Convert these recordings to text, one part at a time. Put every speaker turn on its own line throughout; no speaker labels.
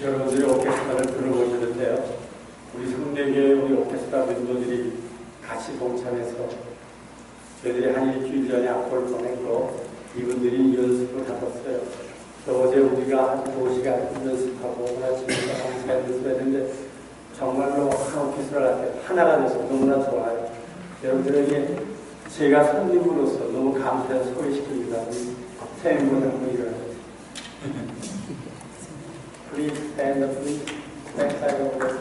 여러분들이 오케스트라를 들어보시는데요. 우리 성대교회 우리 오케스트라 멤버들이 같이 동참해서 저희들이 한 일주일 전에 악보를 보냈고 이분들이 연습을 하셨어요. 또 어제 우리가 한 2시간 연습하고 오늘 아침에 한 1시간 연습했는데 정말로 한 오케스트라 같아요. 하나가 돼서 너무나 좋아요. 여러분들에게 제가 손님으로서 너무 감사해서 소개시킵니다. 우리 태민군 한번 일어나세요. Please stand up, please. Back side of the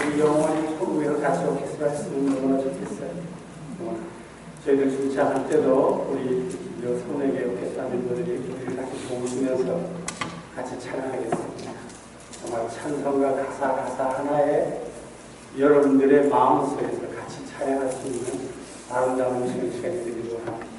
우리 영원히 소구에서 같이 오케스트라 했으면 너무나 좋겠어요. 저희들 주차할 때도 우리 손에게 오케스트라 멤버들이 우리를 같이 도우시면서 같이 찬양하겠습니다. 정말 찬송과 가사 하나에 여러분들의 마음속에서 같이 찬양할 수 있는 아름다운 시간이 되기도 합니다.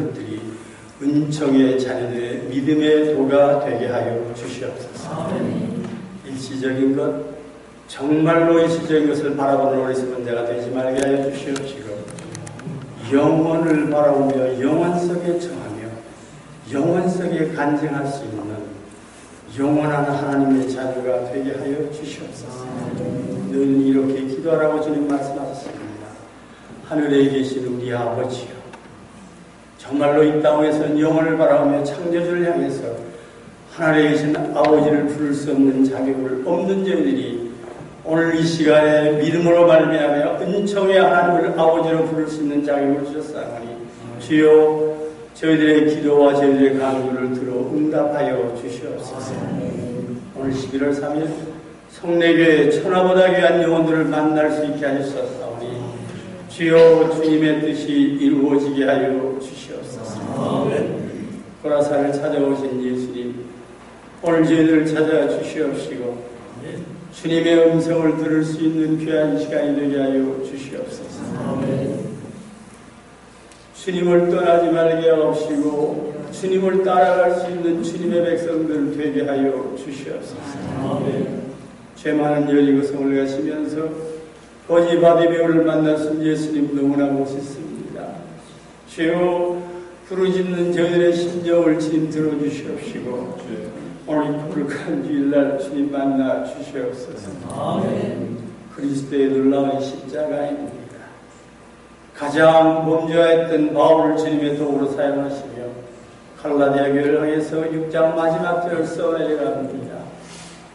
것들이 은총의 자녀들의 믿음의 도가 되게 하여 주시옵소서. 일시적인 것, 정말로 일시적인 것을 바라보는 어리석은 자가 되지 말게 하여 주시옵시고, 영원을 바라보며 영원 속에 정하며 영원 속에 간증할 수 있는 영원한 하나님의 자녀가 되게 하여 주시옵소서. 늘 이렇게 기도하라고 주님 말씀하셨습니다. 하늘에 계신 우리 아버지요, 정말로 이 땅에서는 영혼을 바라보며 창조주를 향해서 하늘에 계신 아버지를 부를 수 없는 자격을 없는 저희들이 오늘 이 시간에 믿음으로 말미암아 은총의 하나님을 아버지로 부를 수 있는 자격을 주셨사오니 주여, 저희들의 기도와 저희들의 간구를 들어 응답하여 주시옵소서. 오늘 11월 3일 성례교회 천하보다 귀한 영혼들을 만날 수 있게 하셨사오니 주여, 주님의 뜻이 이루어지게 하여 주시옵소서. 고라산을 찾아오신 예수님, 오늘 저희들을 찾아와 주시옵시고 주님의 음성을 들을 수 있는 귀한 시간이 되게 하여 주시옵소서. 주님을 떠나지 말게 하옵시고 주님을 따라갈 수 있는 주님의 백성들 되게 하여 주시옵소서. 죄 많은 여리고성을 가시면서 거지 바디메오를 만났은 예수님 너무나 멋있습니다. 주여, 부르짖는 저희들의 심정을 주님 들어주시옵시고 오늘 거룩한 주일날 주님 만나 주시옵소서. 그리스도의 놀라운 십자가입니다. 가장 범죄했던 바울을 주님의 도구로 사용하시며 갈라디아 교회를 향해서 6장 마지막 절을 써내려갑니다.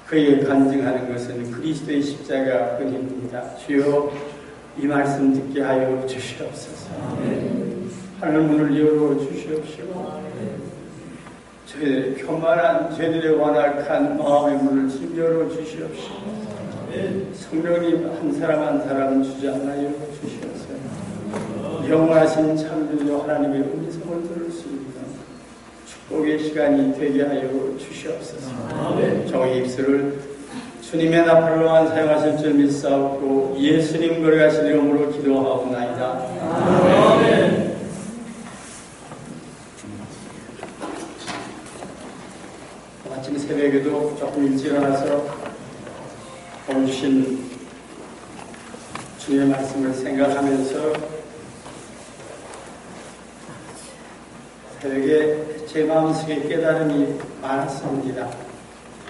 그에게 간증하는 것은 그리스도의 십자가 뿐입니다. 주여, 이 말씀 듣게 하여 주시옵소서. 하늘 문을 열어 주시옵시고 저희들의 교만한 저희들의 완악한 마음의 문을 열어 주시옵시고 성령님 한 사람 한 사람 주장하여 주시옵소서. 영원하신 창조주 하나님의 음성을 들을 수 있는 축복의 시간이 되게 하여 주시옵소서. 저의 입술을 주님의 나팔로만 사용하실 줄 믿사옵고 예수님 거룩하신 이름으로 기도하옵나이다. 아멘. 아침 새벽에도 조금 일찍 일어나서 오늘 주신 주의 말씀을 생각하면서 새벽에 제 마음속에 깨달음이 많았습니다.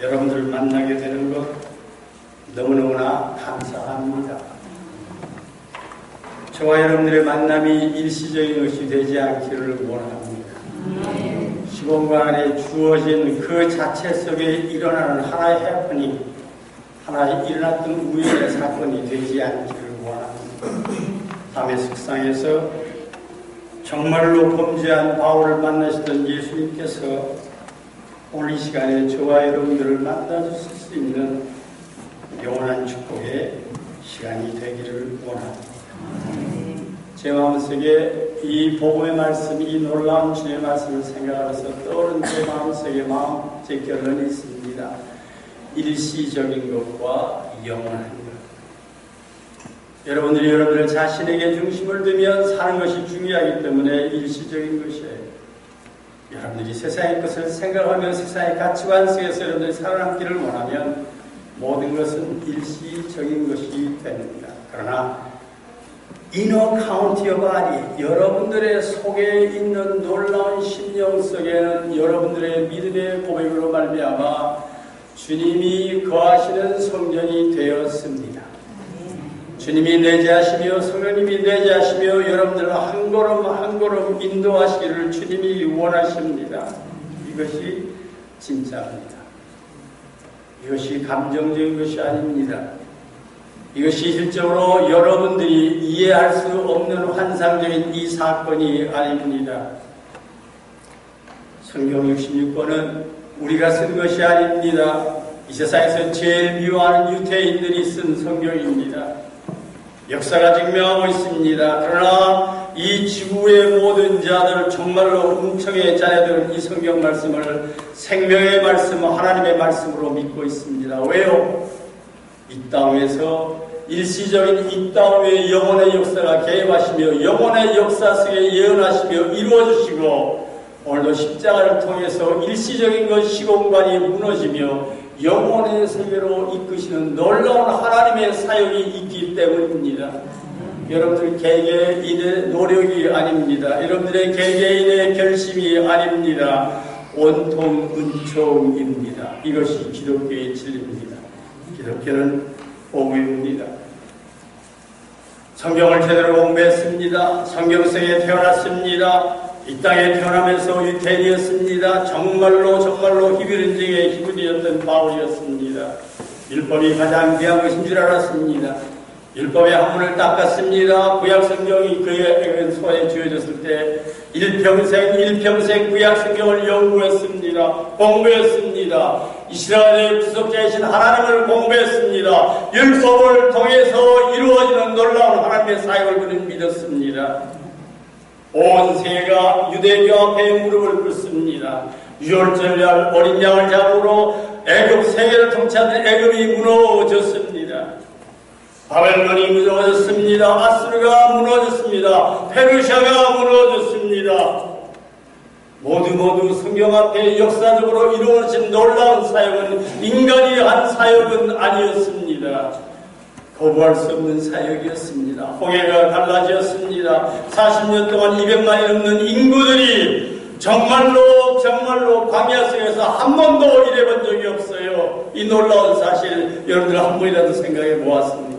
여러분들을 만나게 되는 것 너무너무나 감사합니다. 저와 여러분들의 만남이 일시적인 것이 되지 않기를 원합니다. 시공간 안에 주어진 그 자체 속에 일어나는 하나의 해프닝, 하나의 일어났던 우연의 사건이 되지 않기를 원합니다. 밤의 숙상에서 정말로 범죄한 바울을 만나시던 예수님께서 오늘 이 시간에 저와 여러분들을 만나주실 수 있는 영원한 축복의 시간이 되기를 원합니다. 제 마음속에 이 복음의 말씀, 이 놀라운 주의 말씀을 생각하면서 떠오른 제 마음속에 제 결론이 있습니다. 일시적인 것과 영원한 것. 여러분들이 여러분들 자신에게 중심을 두면 사는 것이 중요하기 때문에 일시적인 것이에요. 여러분들이 세상의 것을 생각하며 세상의 가치관 속에서 여러분들이 살아남기를 원하면 모든 것은 일시적인 것이 됩니다. 그러나 inner count your body, 여러분들의 속에 있는 놀라운 심령 속에는 여러분들의 믿음의 고백으로 말미암아 주님이 거하시는 성전이 되었습니다. 주님이 내재하시며 성령님이 내재하시며 여러분들을 한 걸음 한 걸음 인도하시기를 주님이 원하십니다. 이것이 진짜입니다. 이것이 감정적인 것이 아닙니다. 이것이 실적으로 여러분들이 이해할 수 없는 환상적인 이 사건이 아닙니다. 성경 66권은 우리가 쓴 것이 아닙니다. 이 세상에서 제일 미워하는 유태인들이 쓴 성경입니다. 역사가 증명하고 있습니다. 그러나 이 지구의 모든 자들, 정말로 은총의 자녀들은 이 성경 말씀을 생명의 말씀, 하나님의 말씀으로 믿고 있습니다. 왜요? 이 땅에서 일시적인 이 땅의 영혼의 역사가 개입하시며 영혼의 역사 속에 예언하시며 이루어주시고 오늘도 십자가를 통해서 일시적인 그 시공간이 무너지며 영혼의 세계로 이끄시는 놀라운 하나님의 사역이 있기 때문입니다. 여러분들 개개인의 노력이 아닙니다. 여러분들의 개개인의 결심이 아닙니다. 온통 은총입니다. 이것이 기독교의 진리입니다. 기독교는 복음입니다. 성경을 제대로 공부했습니다. 성경 속에 태어났습니다. 이 땅에 태어나면서 유태인이었습니다. 정말로 히브리인중에 히브리였던 바울이었습니다. 율법이 가장 귀한 것인 줄 알았습니다. 율법의 한문을 닦았습니다. 구약성경이 그의 손에 쥐어졌을 때 일평생 구약성경을 연구했습니다. 공부했습니다. 이스라엘의 구속자이신 하나님을 공부했습니다. 율법을 통해서 이루어지는 놀라운 하나님의 사역을 그는 믿었습니다. 온 세계가 유대교 앞에 무릎을 꿇습니다. 유월절날 어린 양을 잡으러 애굽 세계를 통치하는 애굽이 무너졌습니다. 바벨론이 무너졌습니다. 아수르가 무너졌습니다. 페르시아가 무너졌습니다. 모두 성경 앞에 역사적으로 이루어진 놀라운 사역은 인간이 한 사역은 아니었습니다. 거부할 수 없는 사역이었습니다. 홍해가 갈라지었습니다. 40년 동안 200만이 넘는 인구들이 정말로 광야 속에서 한 번도 일해본 적이 없어요. 이 놀라운 사실 여러분들 한 번이라도 생각해 보았습니까?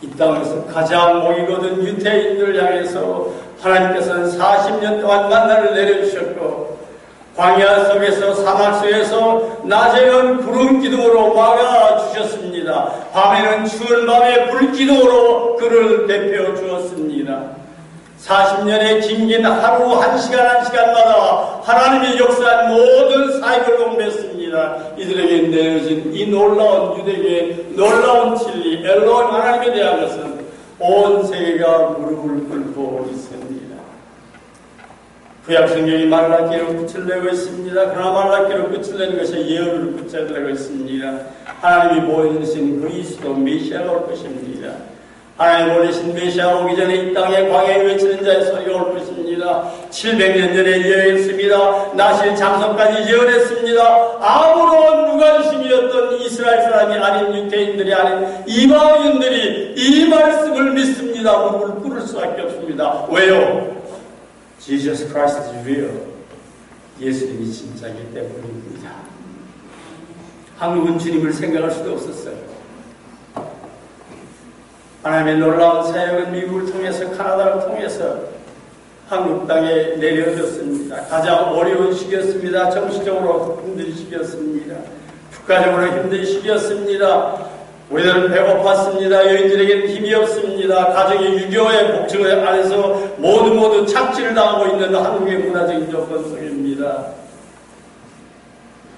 이 땅에서 가장 목이 거둔 유태인들 향해서 하나님께서는 40년 동안 만나를 내려주셨고 광야 속에서 사막 속에서 낮에는 구름 기둥으로 막아주셨습니다. 밤에는 추운 밤에 불 기둥으로 그를 대표 주었습니다. 40년의 긴긴 하루 한 시간마다 하나님이 역사한 모든 사역을 공부했습니다. 이들에게 내려진 이 놀라운 유대교의 놀라운 진리, 엘로힘 하나님에 대한 것은 온 세계가 무릎을 꿇고 있습니다. 구약성경이 말라기로 끝을 내고 있습니다. 그러나 말라기로 끝을 내는 것이 예언으로 끝을 내고 있습니다. 하나님이 보여주신 그리스도 메시아가 올 것입니다. 하나님 보내신 메시아 오기 전에 이 땅에 광야에 외치는 자의 소리가 올 것입니다. 700년 전에 예언했습니다. 나실 장소까지 예언했습니다. 아무런 무관심이었던 이스라엘 사람이 아닌 유태인들이 아닌 이방인들이 이 말씀을 믿습니다. 무릎을 꿇을 수밖에 없습니다. 왜요? Jesus Christ is real. 예수님이 진짜이기 때문입니다. 한국은 주님을 생각할 수도 없었어요. 하나님의 놀라운 사역은 미국을 통해서 카나다를 통해서 한국 땅에 내려졌습니다. 가장 어려운 시기였습니다. 정치적으로 힘든 시기였습니다. 국가적으로 힘든 시기였습니다. 우리들은 배고팠습니다. 여인들에게는 힘이 없습니다. 가정이 유교의 복층 안에서 모두 착취를 당하고 있는 한국의 문화적인 조건 속입니다.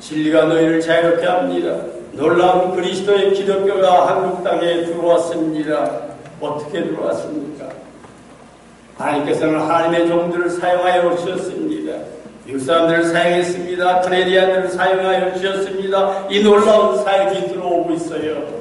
진리가 너희를 자유롭게 합니다. 놀라운 그리스도의 기독교가 한국 땅에 들어왔습니다. 어떻게 들어왔습니까? 하나님께서는 하나님의 종들을 사용하여 주셨습니다. 미국 사람들을 사용했습니다. 카네디안들을 사용하여 주셨습니다. 이 놀라운 사역이 들어오고 있어요.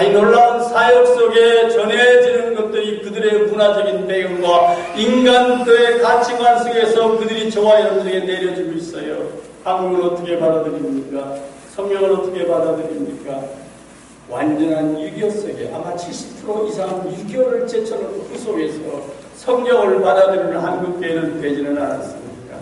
이 놀라운 사역 속에 전해지는 것들이 그들의 문화적인 배경과 인간들의 가치관 속에서 그들이 저와 여러분에게 내려지고 있어요. 한국은 어떻게 받아들입니까? 성경을 어떻게 받아들입니까? 완전한 유교 속에 아마 70% 이상은 유교를 제쳐놓고 그 속에서 성경을 받아들이는 한국교회는 되지는 않았습니까?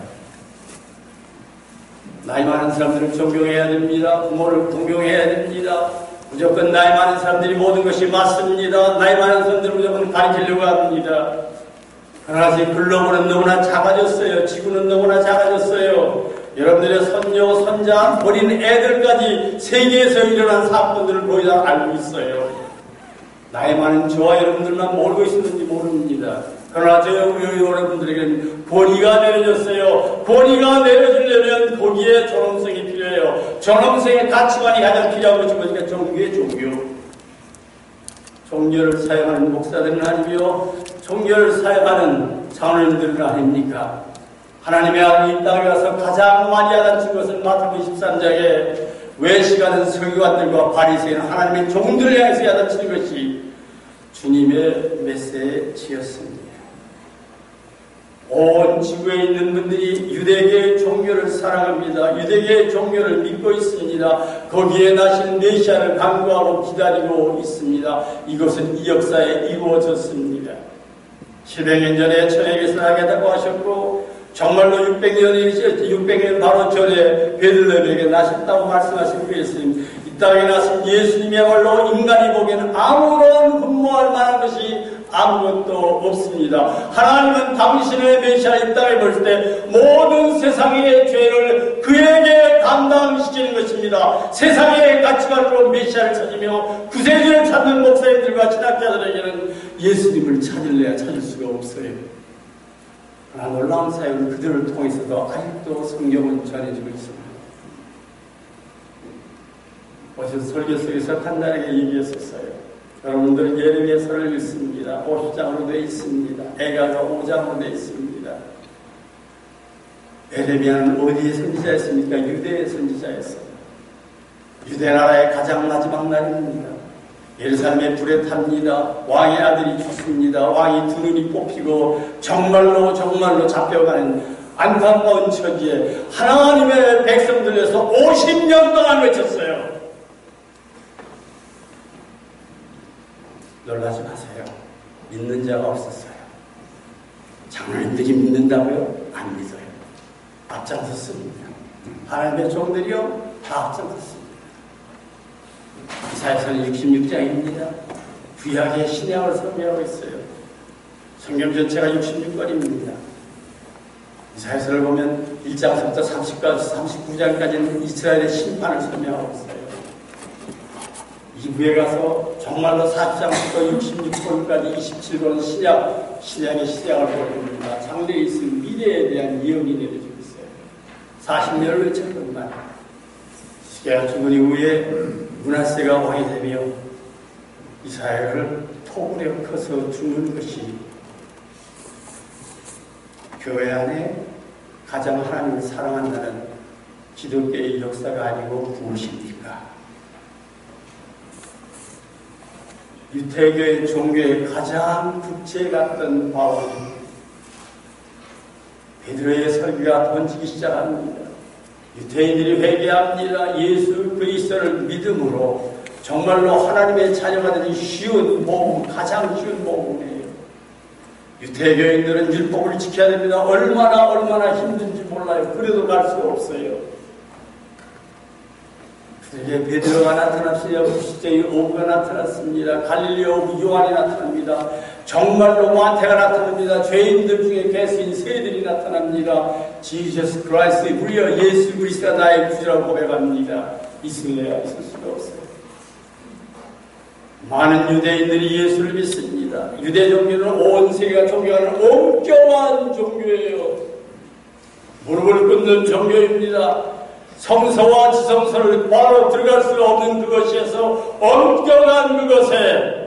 나이 많은 사람들을 존경해야 됩니다. 부모를 존경해야 됩니다. 무조건 나이 많은 사람들이 모든 것이 맞습니다. 나이 많은 사람들을 무조건 가르치려고 합니다. 그러나 지금 글로벌은 너무나 작아졌어요. 지구는 너무나 작아졌어요. 여러분들의 손녀, 손자, 어린 애들까지 세계에서 일어난 사건들을 거의 다 알고 있어요. 나이 많은 저와 여러분들만 모르고 있었는지 모릅니다. 그러나 저 여러분들에게는 권위가 내려졌어요. 권위가 내려지려면 거기에 존엄성이 필요해요. 존엄성의 가치관이 가장 필요한 것이 뭐니까 종교의 종교. 종교를 사용하는 목사들은 아니며 종교를 사용하는 장로님들은 아닙니까? 하나님의 아들이 이 땅에 가서 가장 많이 알아준 것은 마태복음 13장에 외식하는 서기관들과 바리새인 하나님의 종들을 향해서 야단치는 것이 주님의 메시지였습니다. 온 지구에 있는 분들이 유대계의 종교를 사랑합니다. 유대계의 종교를 믿고 있습니다. 거기에 나신 메시아를 간구하고 기다리고 있습니다. 이것은 이 역사에 이루어졌습니다. 700년 전에 천에게서 나겠다고 하셨고 정말로 600년 바로 전에 베들레헴에게 나셨다고 말씀하신 예수님. 이 땅에 나신 예수님이야말로 인간이 보기에는 아무런 흠모할 만한 것이 아무것도 없습니다. 하나님은 당신의 메시아 이 땅에 볼 때 모든 세상의 죄를 그에게 감당시키는 것입니다. 세상의 가치관으로 메시아를 찾으며 구세주를 찾는 목사님들과 신학자들에게는 예수님을 찾을래야 찾을 수가 없어요. 그러나 놀라운 사역은 그들을 통해서도 아직도 성경은 전해지고 있습니다. 어제 설교 속에서 간단하게 얘기했었어요. 여러분들은 예레미야서를 읽습니다. 50장으로 되어 있습니다. 에가가 5장으로 되어 있습니다. 예레미야는 어디의 선지자였습니까? 유대의 선지자였어요. 유대 나라의 가장 마지막 날입니다. 예루살렘에 불에 탑니다. 왕의 아들이 죽습니다. 왕이 두 눈이 뽑히고 정말로 잡혀가는 안타까운 처지에 하나님의 백성들에서 50년 동안 외쳤어요. 놀라지 마세요. 믿는 자가 없었어요. 장로님들이 믿는다고요? 안 믿어요. 앞장섰습니다. 하나님의 종들이요? 다 앞장섰습니다. 이사야서는 66장입니다. 구약의 신약을 설명하고 있어요. 성경 전체가 66권입니다. 이사야서를 보면 1장부터 39장까지는 이스라엘의 심판을 설명하고 있어요. 이부에 가서 정말로 40장부터 66권까지 27권은 신약의 시작을 보여줍니다. 장래에 있을 미래에 대한 예언이 내려지고 있어요. 40년을 외쳤건만 시계가 죽은 이후에 므낫세가 왕이 되며 이스라엘을 토굴에 커서 죽는 것이 교회 안에 가장 하나님을 사랑한다는 기독교의 역사가 아니고 무엇입니까? 유태교의 종교의 가장 국제 같던 바울 베드로의 설교가 던지기 시작합니다. 유태인들이 회개합니다. 예수 그리스도를 믿음으로 정말로 하나님의 자녀가 되기 쉬운 복음, 가장 쉬운 복음이에요. 유태교인들은 율법을 지켜야 됩니다. 얼마나 힘든지 몰라요. 그래도 갈 수가 없어요. 그에게 베드로가 나타났어요. 시대의 오브가 나타났습니다. 갈릴리 오브 요한이 나타납니다. 정말로 마태가 나타납니다. 죄인들 중에 개수인 새들이 나타납니다. 지저스 크라이스트, 우리여 예수 그리스도가 나의 구주라고 고백합니다. 있을래야 있을 수가 없어요. 많은 유대인들이 예수를 믿습니다. 유대 종교는 온 세계가 존경하는 엄격한 종교예요. 무릎을 꿇는 종교입니다. 성서와 지성서를 바로 들어갈 수가 없는 그것에서 엄격한 그것에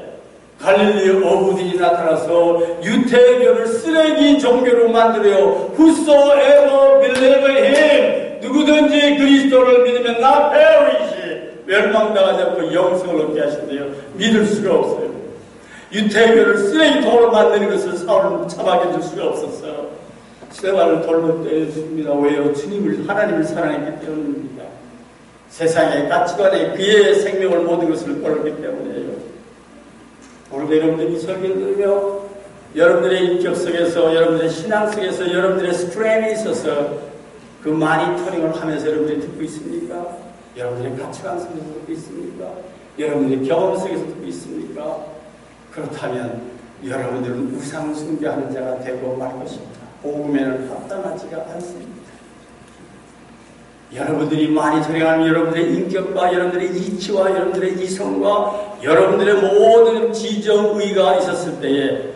갈릴리 어부들이 나타나서 유태교를 쓰레기 종교로 만들어요. Whosoever believe him, 누구든지 그리스도를 믿으면 나 perish, 멸망당하지 않고 영생을 얻게 하신대요. 믿을 수가 없어요. 유태교를 쓰레기통으로 만드는 것을 사울은 참아줄 수가 없었어요. 스테반을 돌로 때렸습니다. 왜요? 주님을, 하나님을 사랑했기 때문입니다. 세상의 가치관에 그의 생명을 모든 것을 걸었기 때문이에요. 오늘도 여러분들이 설교를 들으며 여러분들의 인격 속에서, 여러분들의 신앙 속에서, 여러분들의 스크램이 있어서 그 마니터링을 하면서 여러분들이 듣고 있습니까? 여러분들의 가치관 속에서 듣고 있습니까? 여러분들의 경험 속에서 듣고 있습니까? 그렇다면 여러분들은 우상 숭배하는 자가 되고 말 것입니다. 복음에는 합당하지가 않습니다. 여러분들이 많이 소령하는 여러분들의 인격과 여러분들의 이치와 여러분들의 이성과 여러분들의 모든 지정의가 있었을 때에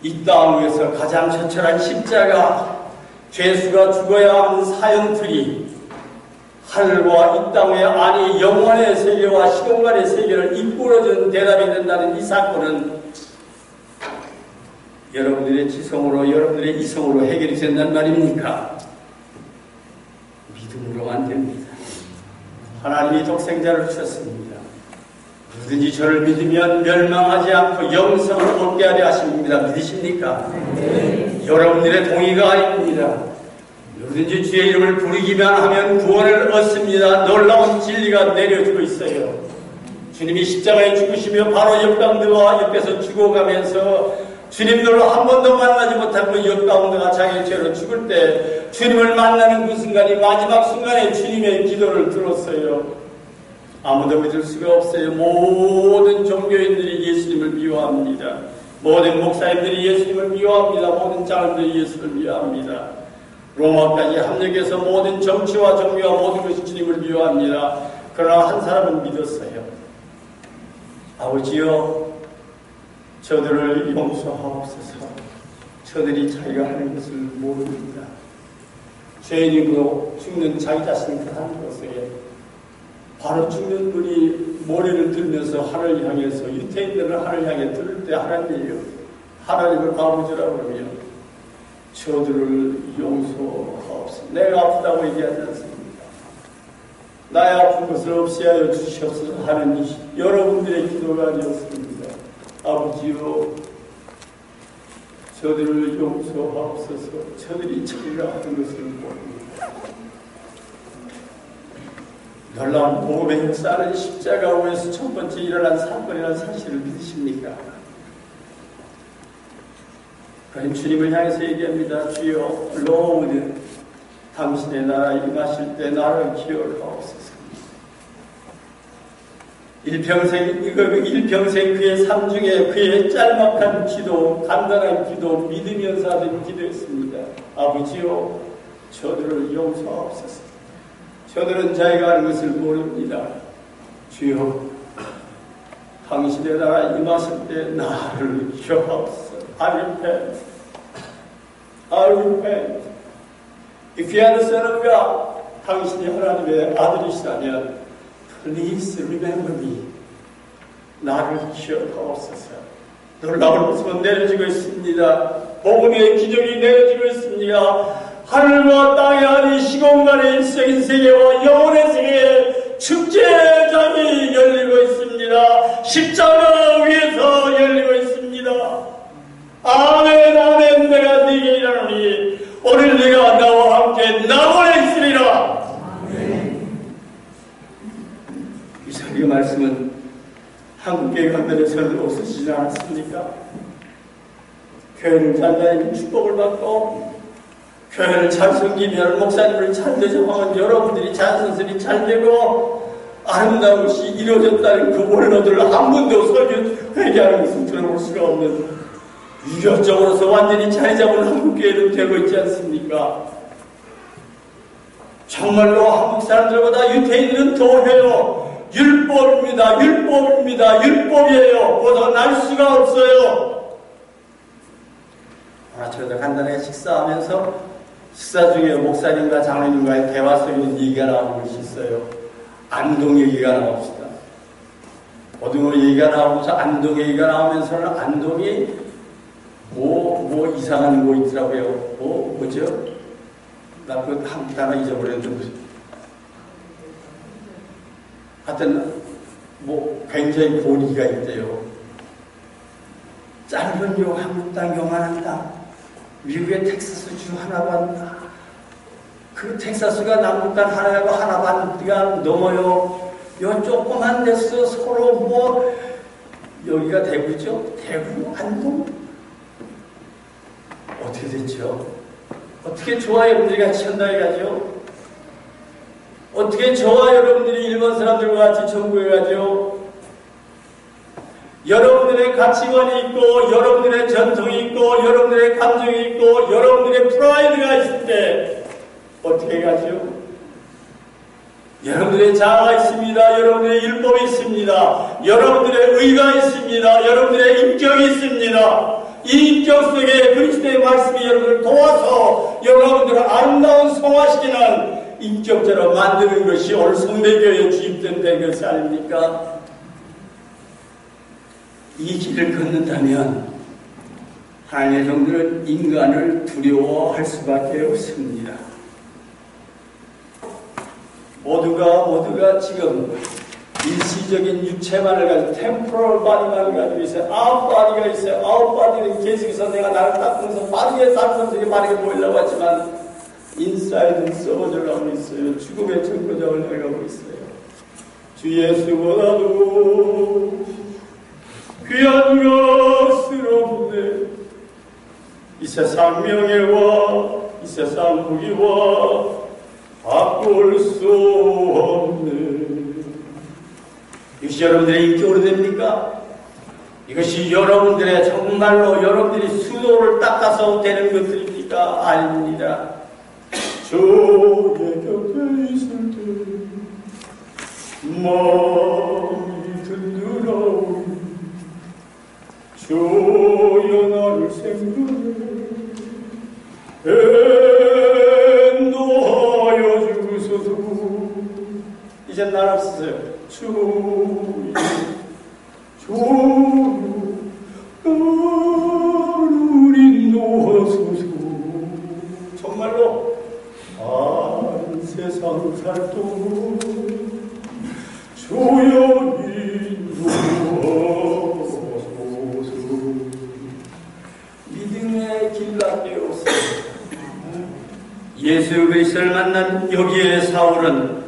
이 땅 위에서 가장 처철한 십자가, 죄수가 죽어야 하는 사형틀이 하늘과 이 땅 위에 아니 영원의 세계와 시공간의 세계를 이끌어준 대답이 된다는 이 사건은 여러분들의 지성으로, 여러분들의 이성으로 해결이 된단 말입니까? 믿음으로 안 됩니다. 하나님이 독생자를 주셨습니다. 누구든지 저를 믿으면 멸망하지 않고 영생을 얻게 하려 하십니다. 믿으십니까? 네. 여러분들의 동의가 아닙니다. 누구든지 주의 이름을 부르기만 하면 구원을 얻습니다. 놀라운 진리가 내려지고 있어요. 주님이 십자가에 죽으시며 바로 역가운데와 옆에서 죽어가면서 주님들로 한 번도 만나지 못한 그 역가운데가 자기 죄로 죽을 때 주님을 만나는 그 순간이 마지막 순간에 주님의 기도를 들었어요. 아무도 믿을 수가 없어요. 모든 종교인들이 예수님을 미워합니다. 모든 목사님들이 예수님을 미워합니다. 모든 장로들이 예수를 미워합니다. 로마까지 합력해서 모든 정치와 종교와 모든 것이 주님을 미워합니다. 그러나 한 사람은 믿었어요. 아버지여, 저들을 용서하옵소서. 저들이 자기가 하는 것을 모릅니다. 죄인이고 죽는 자기 자신을 하는 것에 바로 죽는 분이 머리를 들면서 하늘을 향해서 유태인들을 하늘을 향해 들을 때 하나님이요, 하나님을 아버지라고 그러며 저들을 용서하옵소서. 내가 아프다고 얘기하지 않습니다. 나의 아픈 것을 없이 하여 주시옵소서 하는 여러분들의 기도가 아니었습니다. 아버지요, 저들을 용서하옵소서. 저들이 자기가 하는 것을 모릅니다. 놀라운 복음의 역사는 십자가 위에서 첫 번째 일어난 사건이라는 사실을 믿으십니까? 그럼 주님을 향해서 얘기합니다. 주여, 로우드, 당신의 나라 임하실 때 나를 기억하옵소서. 일평생 그의 삶 중에 그의 짤막한 기도, 간단한 기도, 믿으면서 하던 기도였습니다. 아버지요, 저들을 용서하옵소서. 저들은 자기가 하는 것을 모릅니다. 주여, 당신의 나라 임하실 때 나를 기억하옵소서. I repent. I repent. If you are the Son of God, 당신이 하나님의 아들이시라면 Please remember me. 나를 기억하옵소서. 놀라운 모습은 내려지고 있습니다. 복음의 기적이 내려지고 있습니다. 하늘과 땅의 아니 시공간의 일생인 세계와 영혼의 세계에 축제장이 열리고 있습니다. 십자가 위에서 열리고 있습니다. 아멘, 아멘. 내가 네게 일하노니 오늘 네가 나와 함께 나원에 있으리라. 이 말씀은 한국교회 관련해서는 없으시지 않았습니까? 교회를 잘 다니면 축복을 받고, 교회를 잘 섬기면, 목사님을 잘 대접하면 여러분들이 자선들이 잘 되고 아름다운 것이 이루어졌다는 그 원로들을 한 번도 설교 회개하는 것을 들어볼 수가 없는, 유교적으로서 완전히 자리 잡은 한국교회는 되고 있지 않습니까? 정말로 한국 사람들보다 유태인들은 더해요. 율법입니다. 율법입니다. 율법이에요. 벗어날 수가 없어요. 저도 간단하게 식사하면서 식사 중에 목사님과 장로님과의 대화 속에 얘기가 나오는 것이 있어요. 안동 얘기가 나옵니다. 고등어 얘기가 나오면서 안동 얘기가 나오면서는 안동이 뭐 이상한 거 있더라고요. 뭐죠? 나 그 한국 단어 잊어버렸는데. 하여튼 굉장히 고리가 있대요. 짧은 요 한국 땅 요만한 땅, 미국의 텍사스주 하나 반, 그 텍사스가 남북 땅 하나하고 하나 반가 넘어요. 요 조그만 데서 서로 여기가 대구죠? 대구, 안동? 어떻게 됐죠? 어떻게 좋아 여러분들이 같이 현장에 가죠? 어떻게 저와 여러분들이 일본 사람들과 같이 천국에 가죠? 여러분들의 가치관이 있고, 여러분들의 전통이 있고, 여러분들의 감정이 있고, 여러분들의 프라이드가 있을 때 어떻게 가죠? 여러분들의 자아가 있습니다. 여러분들의 율법이 있습니다. 여러분들의 의가 있습니다. 여러분들의 인격이 있습니다. 이 인격 속에 그리스도의 말씀이 여러분을 도와서 여러분들을 아름다운 성화시키는 인격자로 만드는 것이 오늘 성대교회에 주입된 것이 아닙니까? 이 길을 걷는다면 하나님의 종들은 인간을 두려워할 수밖에 없습니다. 모두가 지금 일시적인 육체만을 가지고 템포럴 바디만을 가지고 있어요. 아웃 바디가 있어요. 아웃 바디는 계속해서 내가 나를 닦으면서 빠르게 보이려고 하지만 인사이드는 썩어져가고 있어요. 죽음의 정거장을 내려가고 있어요. 주 예수보다도 귀한 것은 없네. 이 세상 명예와 이 세상 부귀와 바꿀 수 없네. 이것이 여러분들의 인격으로 됩니까? 이것이 여러분들의 정말로 여러분들이 수도를 닦아서 되는 것들입니까? 아닙니다. 주의 곁에 있을 때 마음이 든든하오니 주여 나를 생각해 인도하여 주소서. 이제 날 없으세요. 주여 나를 인도하소서. 정말로 세상 살도 주여 인도하소서. 믿음의 길라되어서 예수 그리스도를 만난 여기에 사울은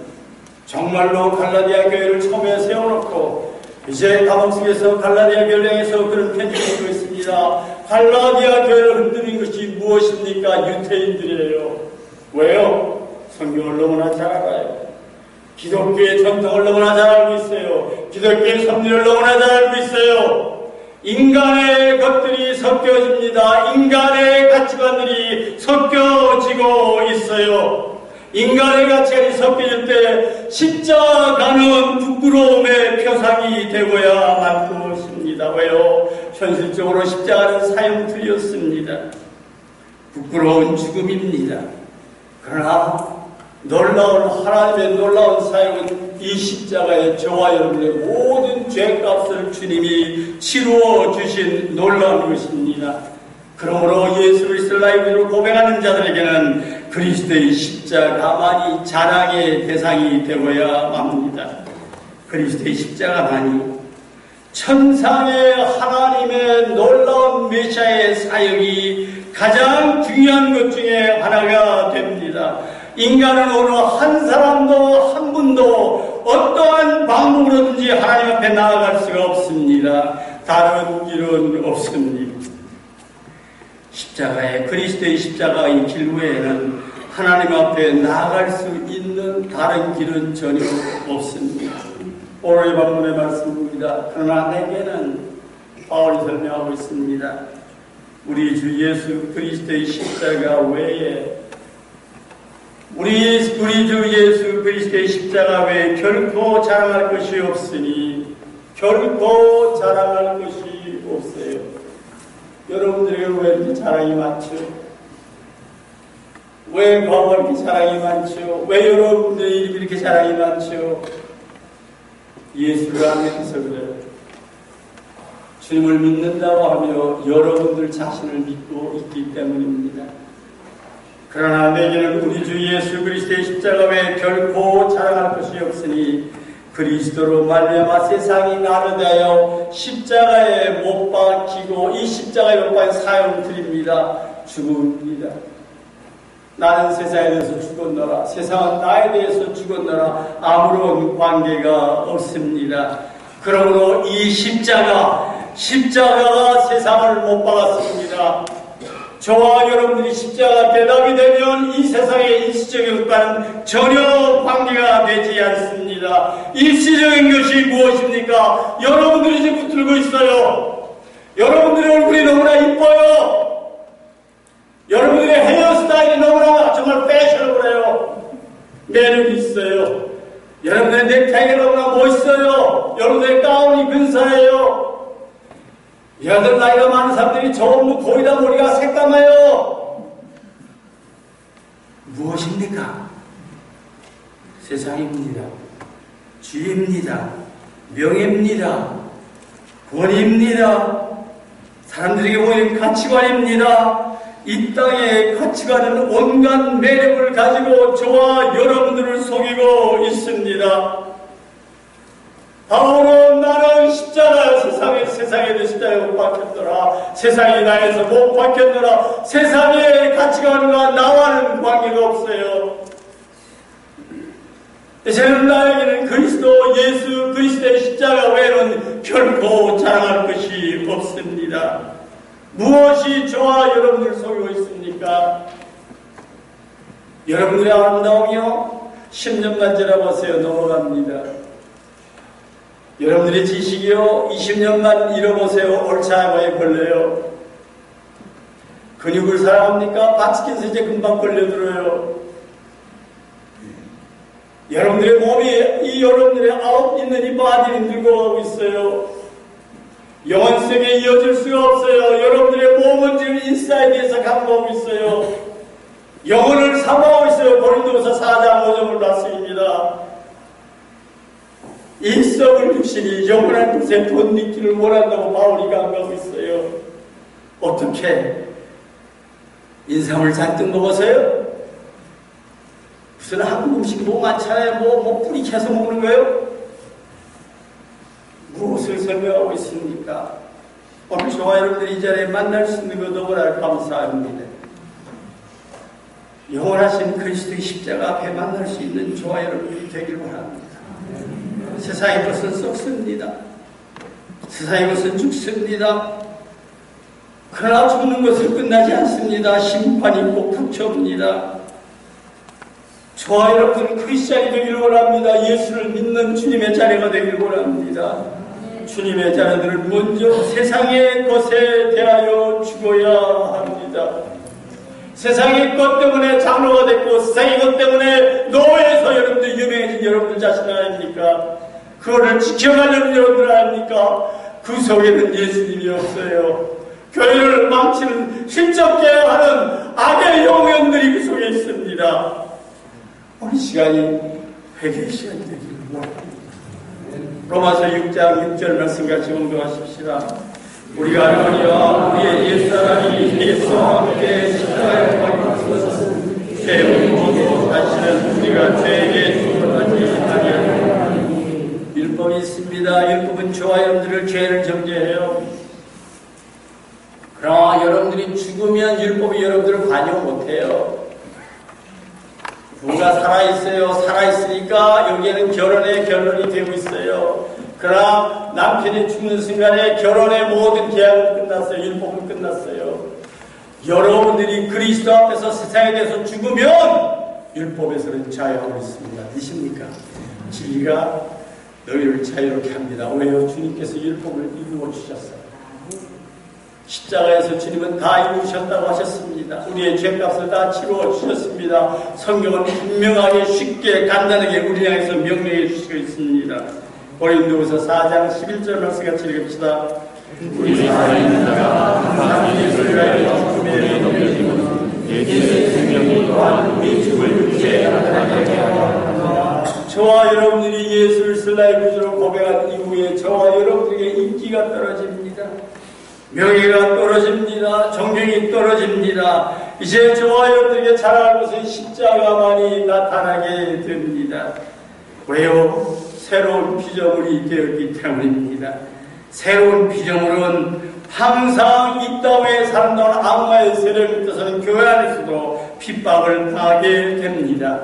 정말로 갈라디아 교회를 처음에 세워놓고 이제 다마스크에서 갈라디아 교회를 향해서 그런 편지를 쓰고 있습니다. 갈라디아 교회를 흔드는 것이 무엇입니까? 유태인들이에요. 왜요? 성경을 너무나 잘 알아요. 기독교의 전통을 너무나 잘 알고 있어요. 기독교의 섭리를 너무나 잘 알고 있어요. 인간의 것들이 섞여집니다. 인간의 가치관들이 섞여지고 있어요. 인간의 가치관이 섞여질 때 십자가는 부끄러움의 표상이 되고야 말 것입니다. 왜요? 현실적으로 십자가는 사형틀이었습니다. 부끄러운 죽음입니다. 그러나 하나님의 놀라운 사역은 이 십자가에 저와 여러분의 모든 죄값을 주님이 치루어 주신 놀라운 것입니다. 그러므로 예수 그리스도를 나의 구주로 고백하는 자들에게는 그리스도의 십자가만이 자랑의 대상이 되어야 합니다. 그리스도의 십자가만이 천상의 하나님의 놀라운 메시아의 사역이 가장 중요한 것 중에 하나가 됩니다. 인간은 어느 한 사람도 한 분도 어떠한 방법으로든지 하나님 앞에 나아갈 수가 없습니다. 다른 길은 없습니다. 십자가의 그리스도의 십자가의 길 외에는 하나님 앞에 나아갈 수 있는 다른 길은 전혀 없습니다. 오늘의 본문의 말씀입니다. 그러나 내게는 바울이 설명하고 있습니다. 우리 주 예수 그리스도의 십자가 외에 우리 주 예수 그리스도의 십자가 외에 결코 자랑할 것이 없으니 결코 자랑할 것이 없어요. 여러분들에게 왜 이렇게 자랑이 많죠? 왜 과거가 이렇게 자랑이 많죠? 왜 여러분들의 이름이 이렇게 자랑이 많죠? 예수를 알면서 그래요. 주님을 믿는다고 하며 여러분들 자신을 믿고 있기 때문입니다. 그러나 내게는 우리 주 예수 그리스도의 십자가 외에 결코 자랑할 것이 없으니 그리스도로 말미암아 세상이 나를 대하여 십자가에 못 박히고 이 십자가에 못 박힌 사형을 드립니다. 죽음입니다. 나는 세상에 대해서 죽었노라. 세상은 나에 대해서 죽었노라. 아무런 관계가 없습니다. 그러므로 이 십자가가 세상을 못 박았습니다. 저와 여러분들이 십자가 대답이 되면 이 세상의 일시적인 것과는 전혀 관계가 되지 않습니다. 일시적인 것이 무엇입니까? 여러분들이 지금 붙들고 있어요. 여러분들의 얼굴이 너무나 이뻐요. 여러분들의 헤어스타일이 너무나 정말 패셔너블해요. 매력이 있어요. 여러분들의 넥타이가 너무나 멋있어요. 여러분들의 가운이 근사해요. 여러분들 나이가 많은 사람들이 전부 거의 다 머리가 새까매요. 무엇입니까? 세상입니다. 주입니다. 명예입니다. 권위입니다. 사람들에게 보이는 가치관입니다. 이 땅에 같이 가는 온갖 매력을 가지고 저와 여러분들을 속이고 있습니다. 바울은 나는 십자가 세상에 십자가에 못 박혔더라. 세상이 나에서 못 박혔더라. 세상의 가치관과 나와는 관계가 없어요. 이제는 나에게는 그리스도 예수 그리스도의 십자가 외에는 결코 자랑할 것이 없습니다. 무엇이 저와 여러분을 속이고 있습니까? 여러분들의 아름다움이요 10년만 지나보세요. 넘어갑니다. 여러분들의 지식이요 20년만 잃어보세요. 옳차하게 걸려요. 근육을 사랑합니까? 박스킨스 이제 금방 걸려들어요. 여러분들의 몸이 여러분들의 있는 이 바디를 늙어가고 있어요. 영혼성에 이어질 수가 없어요. 여러분들의 몸은 지금 인사이드에서 강구하고 있어요. 영혼을 사모하고 있어요. 고린도서 4장 5절을 말씀입니다. 이 썩을 육신이 영원한 곳에 돈 있기를 원한다고 바울이 강구하고 있어요. 어떻게? 인삼을 잔뜩 먹어서요? 무슨 한국 음식 뭐 많잖아요. 뭐 뿌리 캐서 먹는 거예요? 무엇을 설명하고 있습니까? 오늘 저와 여러분들이 이 자리에 만날 수 있는 것 너무나 감사합니다. 영원하신 그리스도의 십자가 앞에 만날 수 있는 저와 여러분들이 되길 원합니다. 세상의 것은 썩습니다. 세상의 것은 죽습니다. 그러나 죽는 것은 끝나지 않습니다. 심판이 꼭 닥쳐옵니다. 저와 여러분들은 크리스찬이 되기를 원합니다. 예수를 믿는 주님의 자녀가 되기를 원합니다. 주님의 자녀들은 먼저 세상의 것에 대하여 죽어야 합니다. 세상의 것 때문에 장로가 됐고 세상의 것 때문에 노예에서 여러분들 유명해진 여러분들 자신 아닙니까? 그거를 지켜가려는 여러분들 아닙니까? 그 속에는 예수님이 없어요. 교회를 망치는 실적게 하는 악의 영혼들이 그 속에 있습니다. 오늘 시간이 회개의 시간이 되기를 원합니다. 로마서 6장 6절 말씀 같이 공부하십시다. 우리가 알거니와 우리의 옛사람이 예수와 함께 십자가에 못 박혔으니 죄의무도 다시는 우리가 죄에게 죽어나지 아니하리니. 율법이 있습니다. 율법은 저와 여러분들을 죄를 정죄해요. 그러나 여러분들이 죽으면 율법이 여러분들을 관여 못해요. 부부가 살아있어요. 살아있으니까 여기에는 결혼의 결론이 되고 있어요. 그러나 남편이 죽는 순간에 결혼의 모든 계약은 끝났어요. 율법은 끝났어요. 여러분들이 그리스도 앞에서 세상에 대해서 죽으면 율법에서는 자유하고 있습니다. 믿으십니까? 진리가 너희를 자유롭게 합니다. 왜요? 주님께서 율법을 이루어 주셨어요. 십자가에서 주님은 다 이루셨다고 하셨습니다. 우리의 죄값을 다 치루어 주셨습니다. 성경은 분명하게 쉽게 간단하게 우리 향해서 명령해 주시고 있습니다. 고린도후서 4장 11절 말씀 같이 읽읍시다. 우리 살아있는 자가 하나님의 소리하여 죽음에 넘겨지고 예수의 생명이 또한 우리 죽을 육체에 나타나게 하라. 저와 여러분들이 예수를 슬라의 구주로 고백한 이후에 저와 여러분들에게 인기가 떨어집니다. 명예가 떨어집니다. 존경이 떨어집니다. 이제 저와 여러분들에게 자랑할 것은 십자가만이 나타나게 됩니다. 왜요? 새로운 피조물이 되었기 때문입니다. 새로운 피조물은 항상 이 땅에 살아나온 악마의 세력의 뜻은 교회 안에서도 핍박을 당하게 됩니다.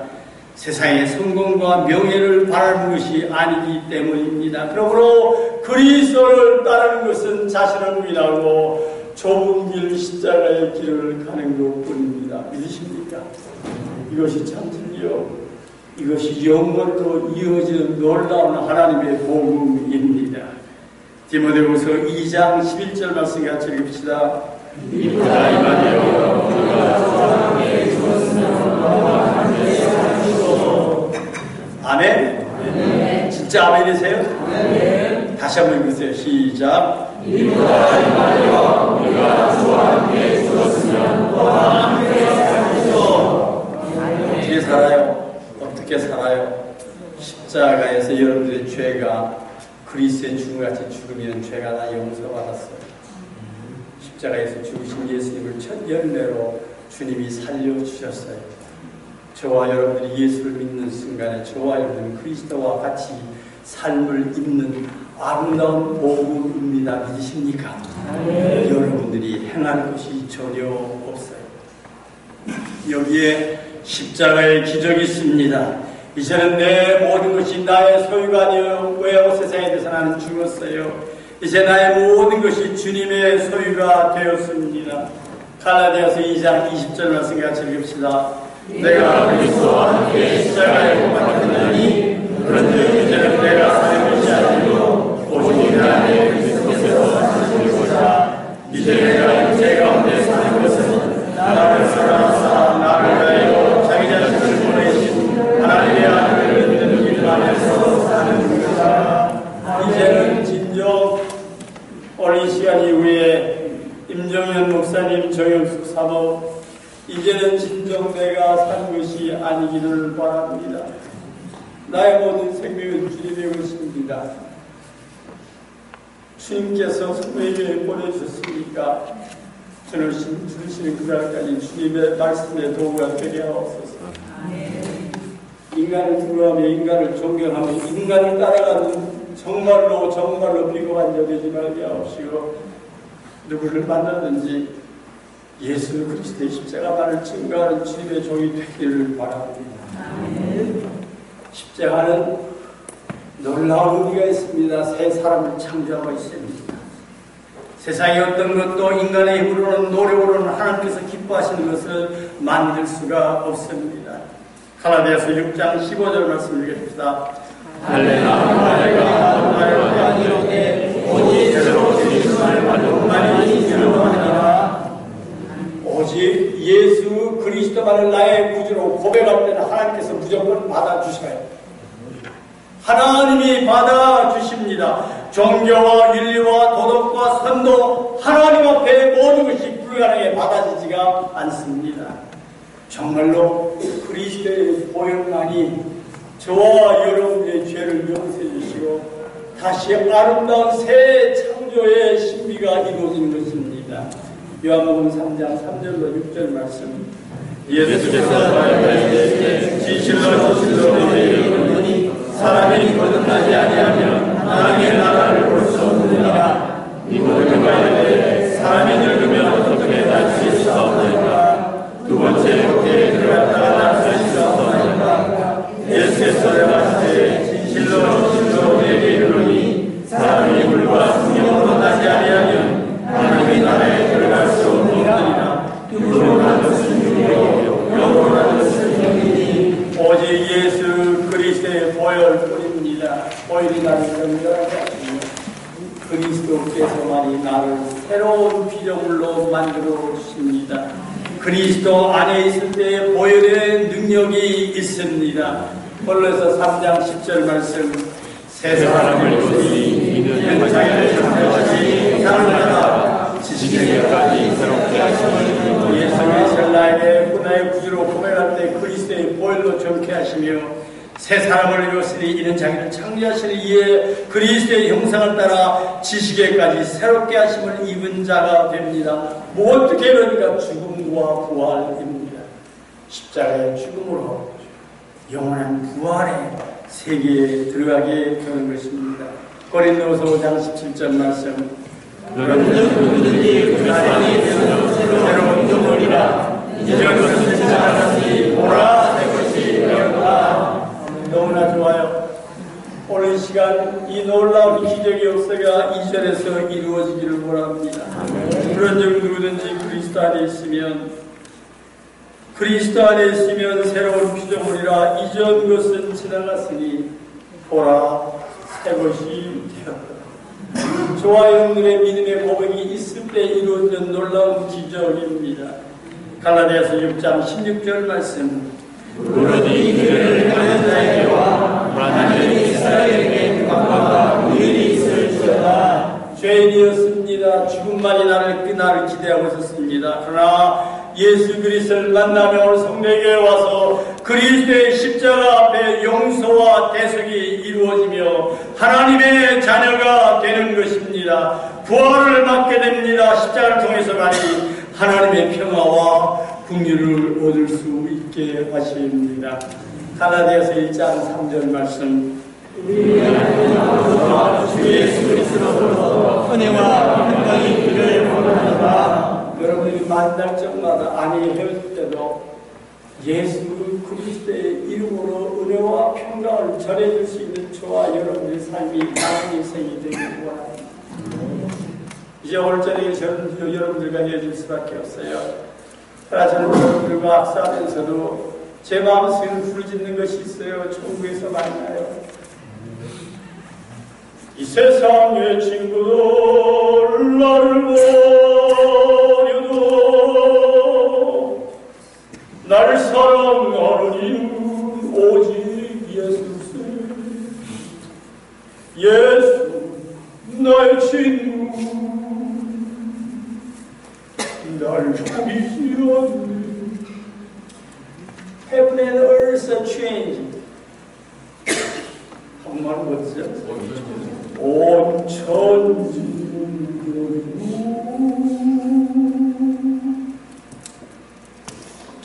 세상의 성공과 명예를 바라는 것이 아니기 때문입니다. 그러므로 그리스도를 따르는 것은 자신을 부인하고 좁은 길 십자가의 길을 가는 것뿐입니다. 믿으십니까? 이것이 참 진리요. 이것이 영원으로 이어지는 놀라운 하나님의 복음입니다. 디모데후서 2장 11절 말씀 같이 읽읍시다. 이보다 이만하여 우리가 저와 함께 죽었으면 너와 함께 사시고. 아멘? 아멘. 진짜 아멘이세요? 아멘. 다시 한번 읽으세요. 시작. 이보다 이만하여 우리가 저와 함께 죽었으면 너와 함께 사시고. 어떻게 살아요? 어떻게 살아요? 십자가에서 여러분들의 죄가 그리스도의 죽음같이 죽으면 죄가 다 용서받았어요. 십자가에서 죽으신 예수님을 첫 열매로 주님이 살려주셨어요. 저와 여러분들이 예수를 믿는 순간에 저와 여러분은 그리스도와 같이 삶을 입는 아름다운 복음입니다. 믿으십니까? 네. 여러분들이 행할 것이 전혀 없어요. 여기에 십자가의 기적이 있습니다. 이제는 내 모든 것이 나의 소유가 아니요 왜요 세상에 대해서 나는 죽었어요. 이제 나의 모든 것이 주님의 소유가 되었습니다. 갈라디아서 2장 20절 말씀 같이 읽읍시다. 내가 그리스도와 함께 십자가에 못 박혔나니 그런즉 이제는 내가 사는 것이 아니요 오직 하나님의 그리스도께서 사시고자 이제 내가 육체 가운데 사는 것은 나를 사랑하사 나를 위하여 자기 자신을 보내신 하나님의 아들을 믿는 안에서 사는 것이다. 이제는 진정 어린 시간 이후에 임정현 목사님, 정영숙 사모, 이제는 진정 내가 산 것이 아니기를 바랍니다. 나의 모든 생명은 주님의 것입니다. 주님께서 성도에게 보내주셨으니까 저를 주시는 그날까지 주님의 말씀의 도구가 되게 하옵소서. 인간을 두려워하며 인간을 존경하며 인간을 따라가는 정말로 비겁한 자 되지 말게 하옵시고 누구를 만나든지 예수 그리스도의 십자가만을 증거하는 주님의 종이 되기를 바랍니다. 십자가는 놀라운 의미가 있습니다. 새 사람을 창조하고 있습니다. 세상의 어떤 것도 인간의 힘으로는 노력으로는 하나님께서 기뻐하시는 것을 만들 수가 없습니다. 갈라디아서 6장 15절 말씀을 읽읍시다. 할렐루야 내가 이렇게 오직 새로 주님을 받음만이 기록하니라. 오직 예수 그리스도만을 나의 구주로 고백할 때는 하나님께서 무조건 받아주셔요. 하나님이 받아주십니다. 종교와 윤리와 도덕과 선도 하나님 앞에 모든 것이 불가능해 받아지지가 않습니다. 정말로 그리스도의 보혈만이 저와 여러분의 죄를 용서해 주시고 다시 아름다운 새 창조의 신비가 이루어지는 것입니다. 요한복음 3장 3절로 6절 말씀. 예수께서 진실로 너희에게 이르노니 사람이 거듭나지 아니하면 하나님의 나라를 볼 수 없느니라. 이모든 가운데 사람이 늙으면 어떻게 다칠 수 없느니까. 두 번째 목회에 들어갔다가 다칠 수 없느니까. 예수께서 말하시되 진실로 너희에게 이르노니 사람이 물과 성령으로 나지 아니하면 하나님의 나라에 들어갈 수 없느니라. 육으로 난 것은 육이요 영으로 난 것은 영이니 오직 예수 그리스도의 보혈뿐입니다. 보혈이 나를 정결하게 하시며 그리스도께서만이 나를 새로운 피조물로 만들어 주십니다. 그리스도 안에 있을 때 보혈의 능력이 있습니다. 골로새 3장 10절 말씀. 새 사람을 보니 이는 자기를 창조하신 사랑하다 지식에까지 새롭게 하시니 예수 그리스도를 나에게 나의 구주로 고백할 때 그리스도의 보혈로 정케 하시며 새 사람을 이루었으니 이는 자기를 창조하시는 이에 그리스도의 형상을 따라 지식에까지 새롭게 하심을 입은 자가 됩니다. 뭐 어떻게 그러니까 죽음과 부활입니다. 십자가의 죽음으로 영원한 부활의 세계에 들어가게 되는 것입니다. 고린도서 5장 17절 말씀. 너희들이 그 날이 되면 새로운 영혼이라 이전 것은 지나갔으니 보라 새 것이 되었다. 너무나 좋아요. 오늘 시간 이 놀라운 기적의 역사가 이 절에서 이루어지기를 원합니다. 그런즉 누구든지 그리스도 안에 있으면 새로운 피조물이라 이전 것은 지나갔으니 보라 새 것이 되었다. 저와 여러분들의 믿음의 고백이 있을 때 이루어진 놀라운 기적입니다. 갈라디아서 6장 16절 말씀. 그러니 그를 행하는 자에게와 하나님 이스라엘에게 평강과 의인이 있을지어다. 죄인이었습니다. 죽음만이 나를 기대하고 있었습니다. 그러나 예수 그리스도를 만나며 오늘 성령에 와서 그리스도의 십자가 앞에 용서와 대속이 이루어지며 하나님의 자녀가 되는 것입니다.
부활을 맞게 됩니다. 십자가를 통해서만이 하나님의 평화와 긍휼을 얻을 수 있게 하십니다. 갈라디아서 1장 3절 말씀. 우리 하나님 아버지와 주 예수 그리스도로부터 은혜와 평강이 그를 보내노라. 여러분이 만날 적마다 아니 헤어질 때도 예수 그리스도의 이름으로 은혜와 평강을 전해줄 수 있는 저와 여러분의 삶이 나은 인생이 되길 원합니다. 이제 오늘 저녁에 저는 여러분들과 헤어질 수밖에 없어요. 그러나 저는 여러분들과 악수하면서도 제 마음속에 부르짖는 것이 있어요. 천국에서 만나요. 이 세상의 친구들 나를 버려도 나를 사랑하는 이는 오직 예수세. 예수 나의 친구 날 버리지 않네. Heaven and earth are changed. 한말 뭐죠? 온 천지는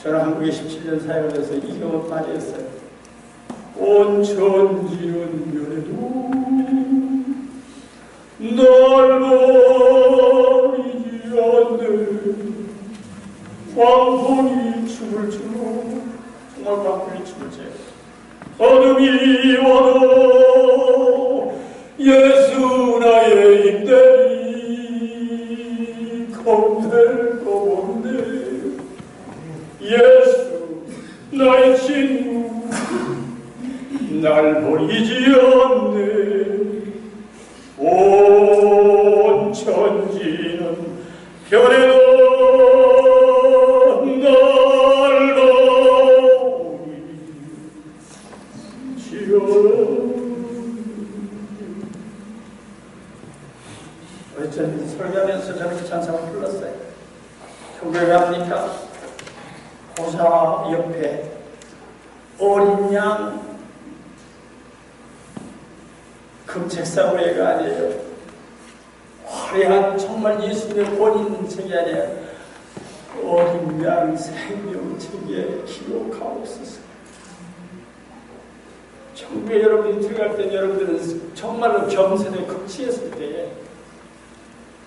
저는 한국에 17년 사역을 해서 이 경험 많이 했어요. 온 천지는 열애도 날 버리지 않네. 광풍이 춤을 추고 정말 광풍이 춤을 춰요. 어둠이 와도 예수 나의 힘대니 겁낼 거 없네. 예수 나의 친구 날 버리지 않네. 온 천지는 변해도 날 어쨌든 설교하면서 저렇게 찬송을 불렀어요. 교회 갑니까? 보좌 옆에 어린 양 금책사부회가 아니에요. 화려한 정말 예수님의 본인 책이 아니에요. 어린 양 생명책에 기록하옵소서. 천국에 여러분이 들어갈 때 여러분들은 정말로 겸손에 극치했을 때에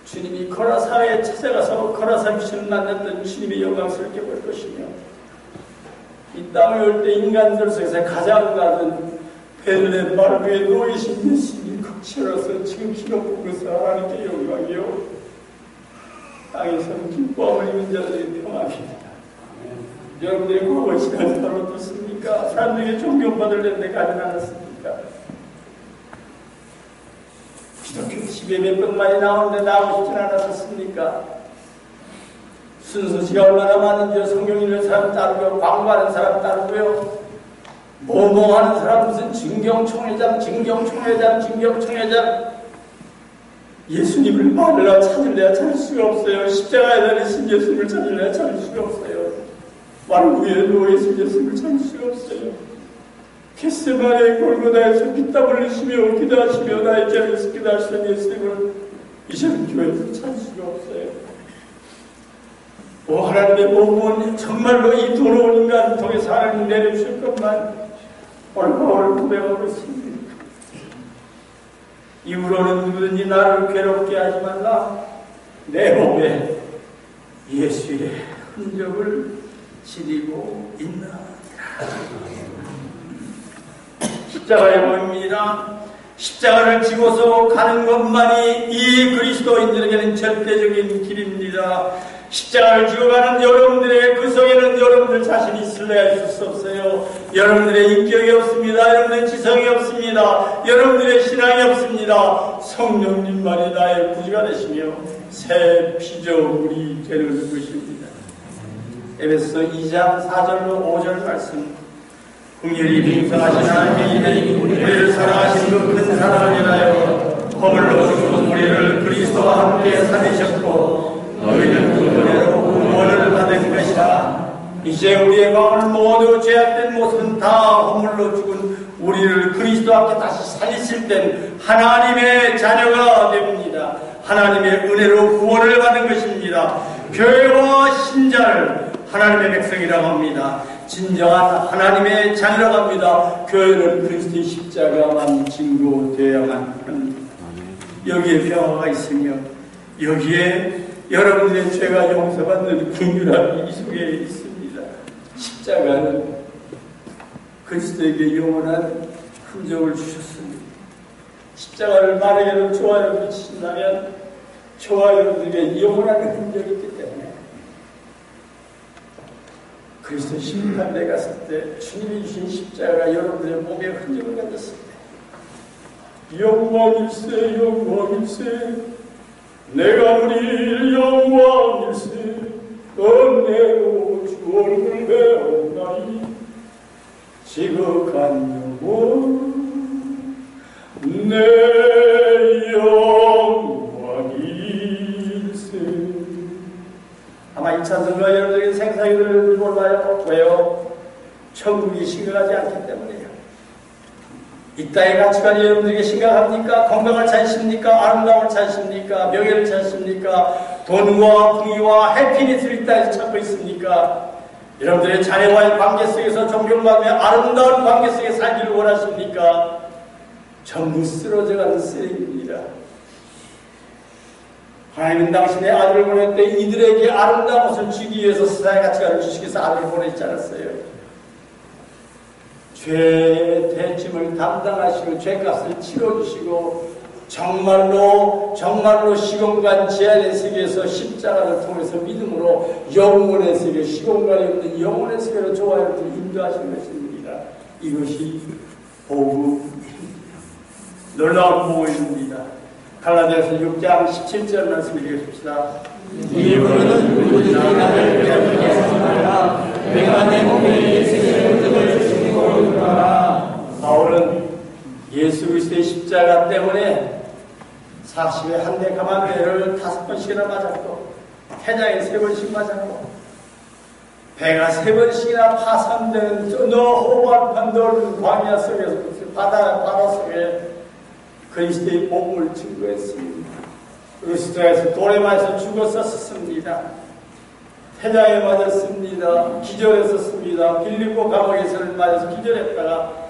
주님이 거라사에 찾아가서 거라사 귀신을 만났던 주님의 영광스럽게 볼 것이며, 이 땅에 올 때 인간들 속에서 가장 낮은 베들레헴 마루에 놓이신 예수님이 극치로서 지금 기록한 것을 하나님께 영광이요 땅에서는 기뻐함을 입은 자들이 평안입니다. 여러분들이 그거 시간에 바로 어떻습니까? 사람들에게 존경받으려는데 가지 않았습니까? 기독교 집에 몇 번만이 나오는데 나오고 싶진 않았었습니까? 순서지가 얼마나 많은지요. 성경 읽는 사람 따르고요, 광고하는 사람 따르고요, 뭐하는 사람 무슨 진경총회장 예수님을 말라 찾을래야 찾을 수가 없어요. 십자가에 달리신 예수님을 찾을래야 찾을 수가 없어요. 왕궁에 누워있을 예수님을 찾을 수가 없어요. 겟세마네 골고다에서 피땀 흘리시며 기도하시며 나의 죄를 기도하시는 예수님을 이제는 교회에서 찾을 수가 없어요. 오 하나님의 몸은 정말로 이 더러운 인간 통해서 하나님 내려주실 것만 오늘 고백하고 있습니다. 이후로는 누구든지 나를 괴롭게 하지 말라. 내 몸에 예수의 흔적을 지니고 있나. 십자가에 보입니다. 십자가를 지고서 가는 것만이 이 그리스도인들에게는 절대적인 길입니다. 십자가를 지고 가는 여러분들의 그 속에는 여러분들 자신이 있을래야 있을 수 없어요. 여러분들의 인격이 없습니다. 여러분들의 지성이 없습니다. 여러분들의 신앙이 없습니다. 성령님만이 나의 구주가 되시며 새 피조물이 되는 것입니다. 에베소 2장 4절로 5절 말씀. 긍휼히 빙성하신 하나님이 우리를 사랑하신 그 큰 사랑을 인하여 허물로 죽은 우리를 그리스도와 함께 살리셨고 너희는 그 은혜로 구원을 받은 것이라. 이제 우리의 마음을 모두 죄악된 모습은 다 허물로 죽은 우리를 그리스도와 함께 다시 살리실 땐 하나님의 자녀가 됩니다. 하나님의 은혜로 구원을 받는 것입니다. 교회와 신자를 하나님의 백성이라고 합니다. 진정한 하나님의 자녀라고 합니다. 교회는 그리스도의 십자가만 증거되어야만 합니다. 여기에 평화가 있으며 여기에 여러분들의 죄가 용서받는 긍휼함이 이 속에 있습니다. 십자가는 그리스도에게 영원한 흔적을 주셨습니다. 십자가를 만약에 저와 여러분이 지신다면 저와 여러분에게 영원한 흔적이 있기 때문에 그리스도 심판대에 갔을 때 주님이 주신 십자가가 여러분들의 몸에 흔적을 가졌을 때 영광일세 영광일세 내가 누릴 영광일세 은혜로 주 얼굴 배웠나니 지극한 영광 내 영광일세. 아마 이 찬송가 여러분에게 생생하게 들을지 몰라요. 왜요? 천국이 심각하지 않기 때문이에요. 이 땅의 가치관이 여러분들에게 심각합니까? 건강을 찾으십니까? 아름다움을 찾으십니까? 명예를 찾으십니까? 돈과 부귀와 해피니스를 이 땅에서 찾고 있습니까? 여러분들의 자녀와의 관계 속에서 존경받으며 아름다운 관계 속에 살기를 원하십니까? 전부 쓰러져가는 쓰레기입니다. 하나님은 당신의 아들을 보낼 때 이들에게 아름다운 것을 주기 위해서 세상의 가치관을 주시기 위해서 아들을 보내지 않았어요. 죄의 대짐을 담당하시고 죄값을 치러주시고 정말로 시공간 제한의 세계에서 십자가를 통해서 믿음으로 영혼의 세계, 시공간이 없는 영혼의 세계로 저와 여러분을 인도하시는 것입니다. 이것이 복음입니다. 놀라운 복음입니다. 갈라디아서 6장 17절 말씀 읽으십시다.
이분은 누구든지 나를 배우게 하라. 내가 내 몸에 예수의 흔적을 주신 거라.
바울은 예수 그리스도의 십자가 때문에 40에 한 대 가만배를 5번씩이나 맞았고 태장에 3번씩 맞았고 배가 3번씩이나 파손되는 너호반판 넓은 광야 속에서 바다 속에 그리스도의 복음을 증거했습니다. 그리스도에서 돌에 맞아서 죽었었습니다. 태장에 맞았습니다. 기절했었습니다. 빌립보 감옥에서를 맞아서 기절했다가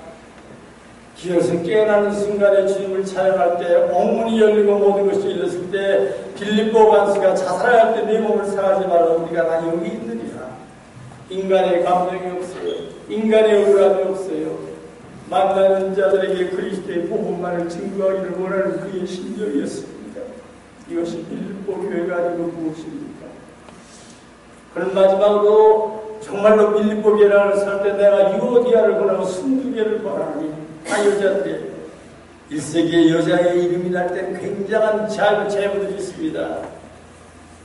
기어서 깨어나는 순간에 주님을 찬양할 때 옥문이 열리고 모든 것이 열렸을 때 빌립보 간수가 자살할 때 내 몸을 상하지 말라 우리가 다 여기 있느니라. 인간의 감정이 없어요. 인간의 억울함이 없어요. 만나는 자들에게 그리스도의 복음만을 증거하기를 원하는 그의 심정이었습니다. 이것이 빌립보 교회가 아니고 무엇입니까? 그런 마지막으로 정말로 빌립보 교회를 살 때 내가 유오디아를 보내고 22개를 보내니 다 여자들이에요. 1세기의 여자의 이름이 날 때 굉장한 제부들이 있습니다.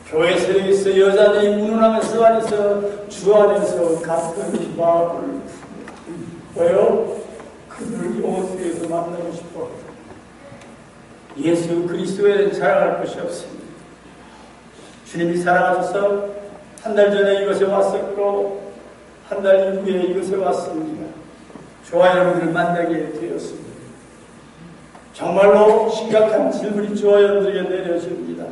교회 세력에서 여자들이 운운하면서 안에서 주 안에서 같은 마음을 왜요? 그들을 영혼 속에서 만나고 싶어. 예수 그리스도에는 자랑할 것이 없습니다. 주님이 사랑하셔서 한 달 전에 이곳에 왔었고 한 달 이후에 이곳에 왔습니다. 저와 여러분들을 만나게 되었습니다. 정말로 심각한 질문이 저와 여러분들에게 내려집니다.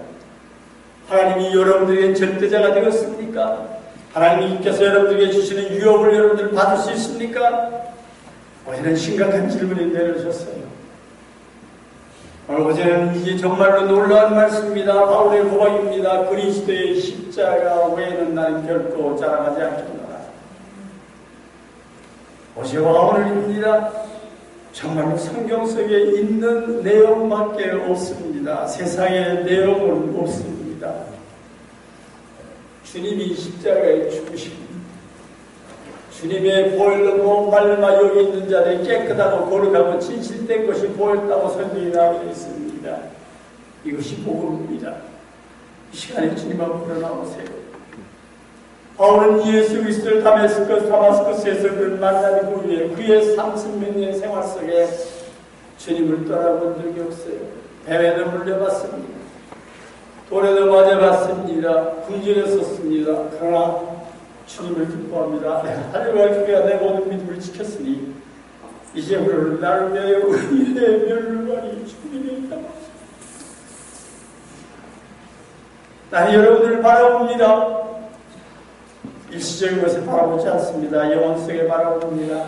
하나님이 여러분들에게 절대자가 되었습니까? 하나님께서 여러분들에게 주시는 유업을 여러분들 받을 수 있습니까? 어제는 심각한 질문이 내려졌어요. 어제는 이제 정말로 놀라운 말씀입니다. 바울의 고백입니다. 그리스도의 십자가 외에는 나는 결코 자랑하지 않겠노라. 어제와 오늘입니다. 정말로 성경 속에 있는 내용밖에 없습니다. 세상에 내용은 없습니다. 주님이 십자가에 죽으십니다. 주님의 보혈로 말마 여기 있는 자들이 깨끗하고 거룩하고 진실된 것이 보였다고 설명이 나오고 있습니다. 이것이 복음입니다. 이 시간에 주님 앞으로 나오세요. 바울은 예수 그리스도를 다마스커스에서 그 만난 후에 그의 30몇 년 생활 속에 주님을 떠나본 적이 없어요. 뱀에도 물려봤습니다. 돌에도 맞아봤습니다. 군진했었습니다. 그러나 주님을 기뻐합니다. 하늘과 교회가 내 모든 믿음을 지켰으니 이제부터는 나를 위하여 의의 멸류관이 주님이 있다. 나는 여러분들을 바라봅니다. 일시적인 것을 바라보지 않습니다. 영혼 속에 바라봅니다.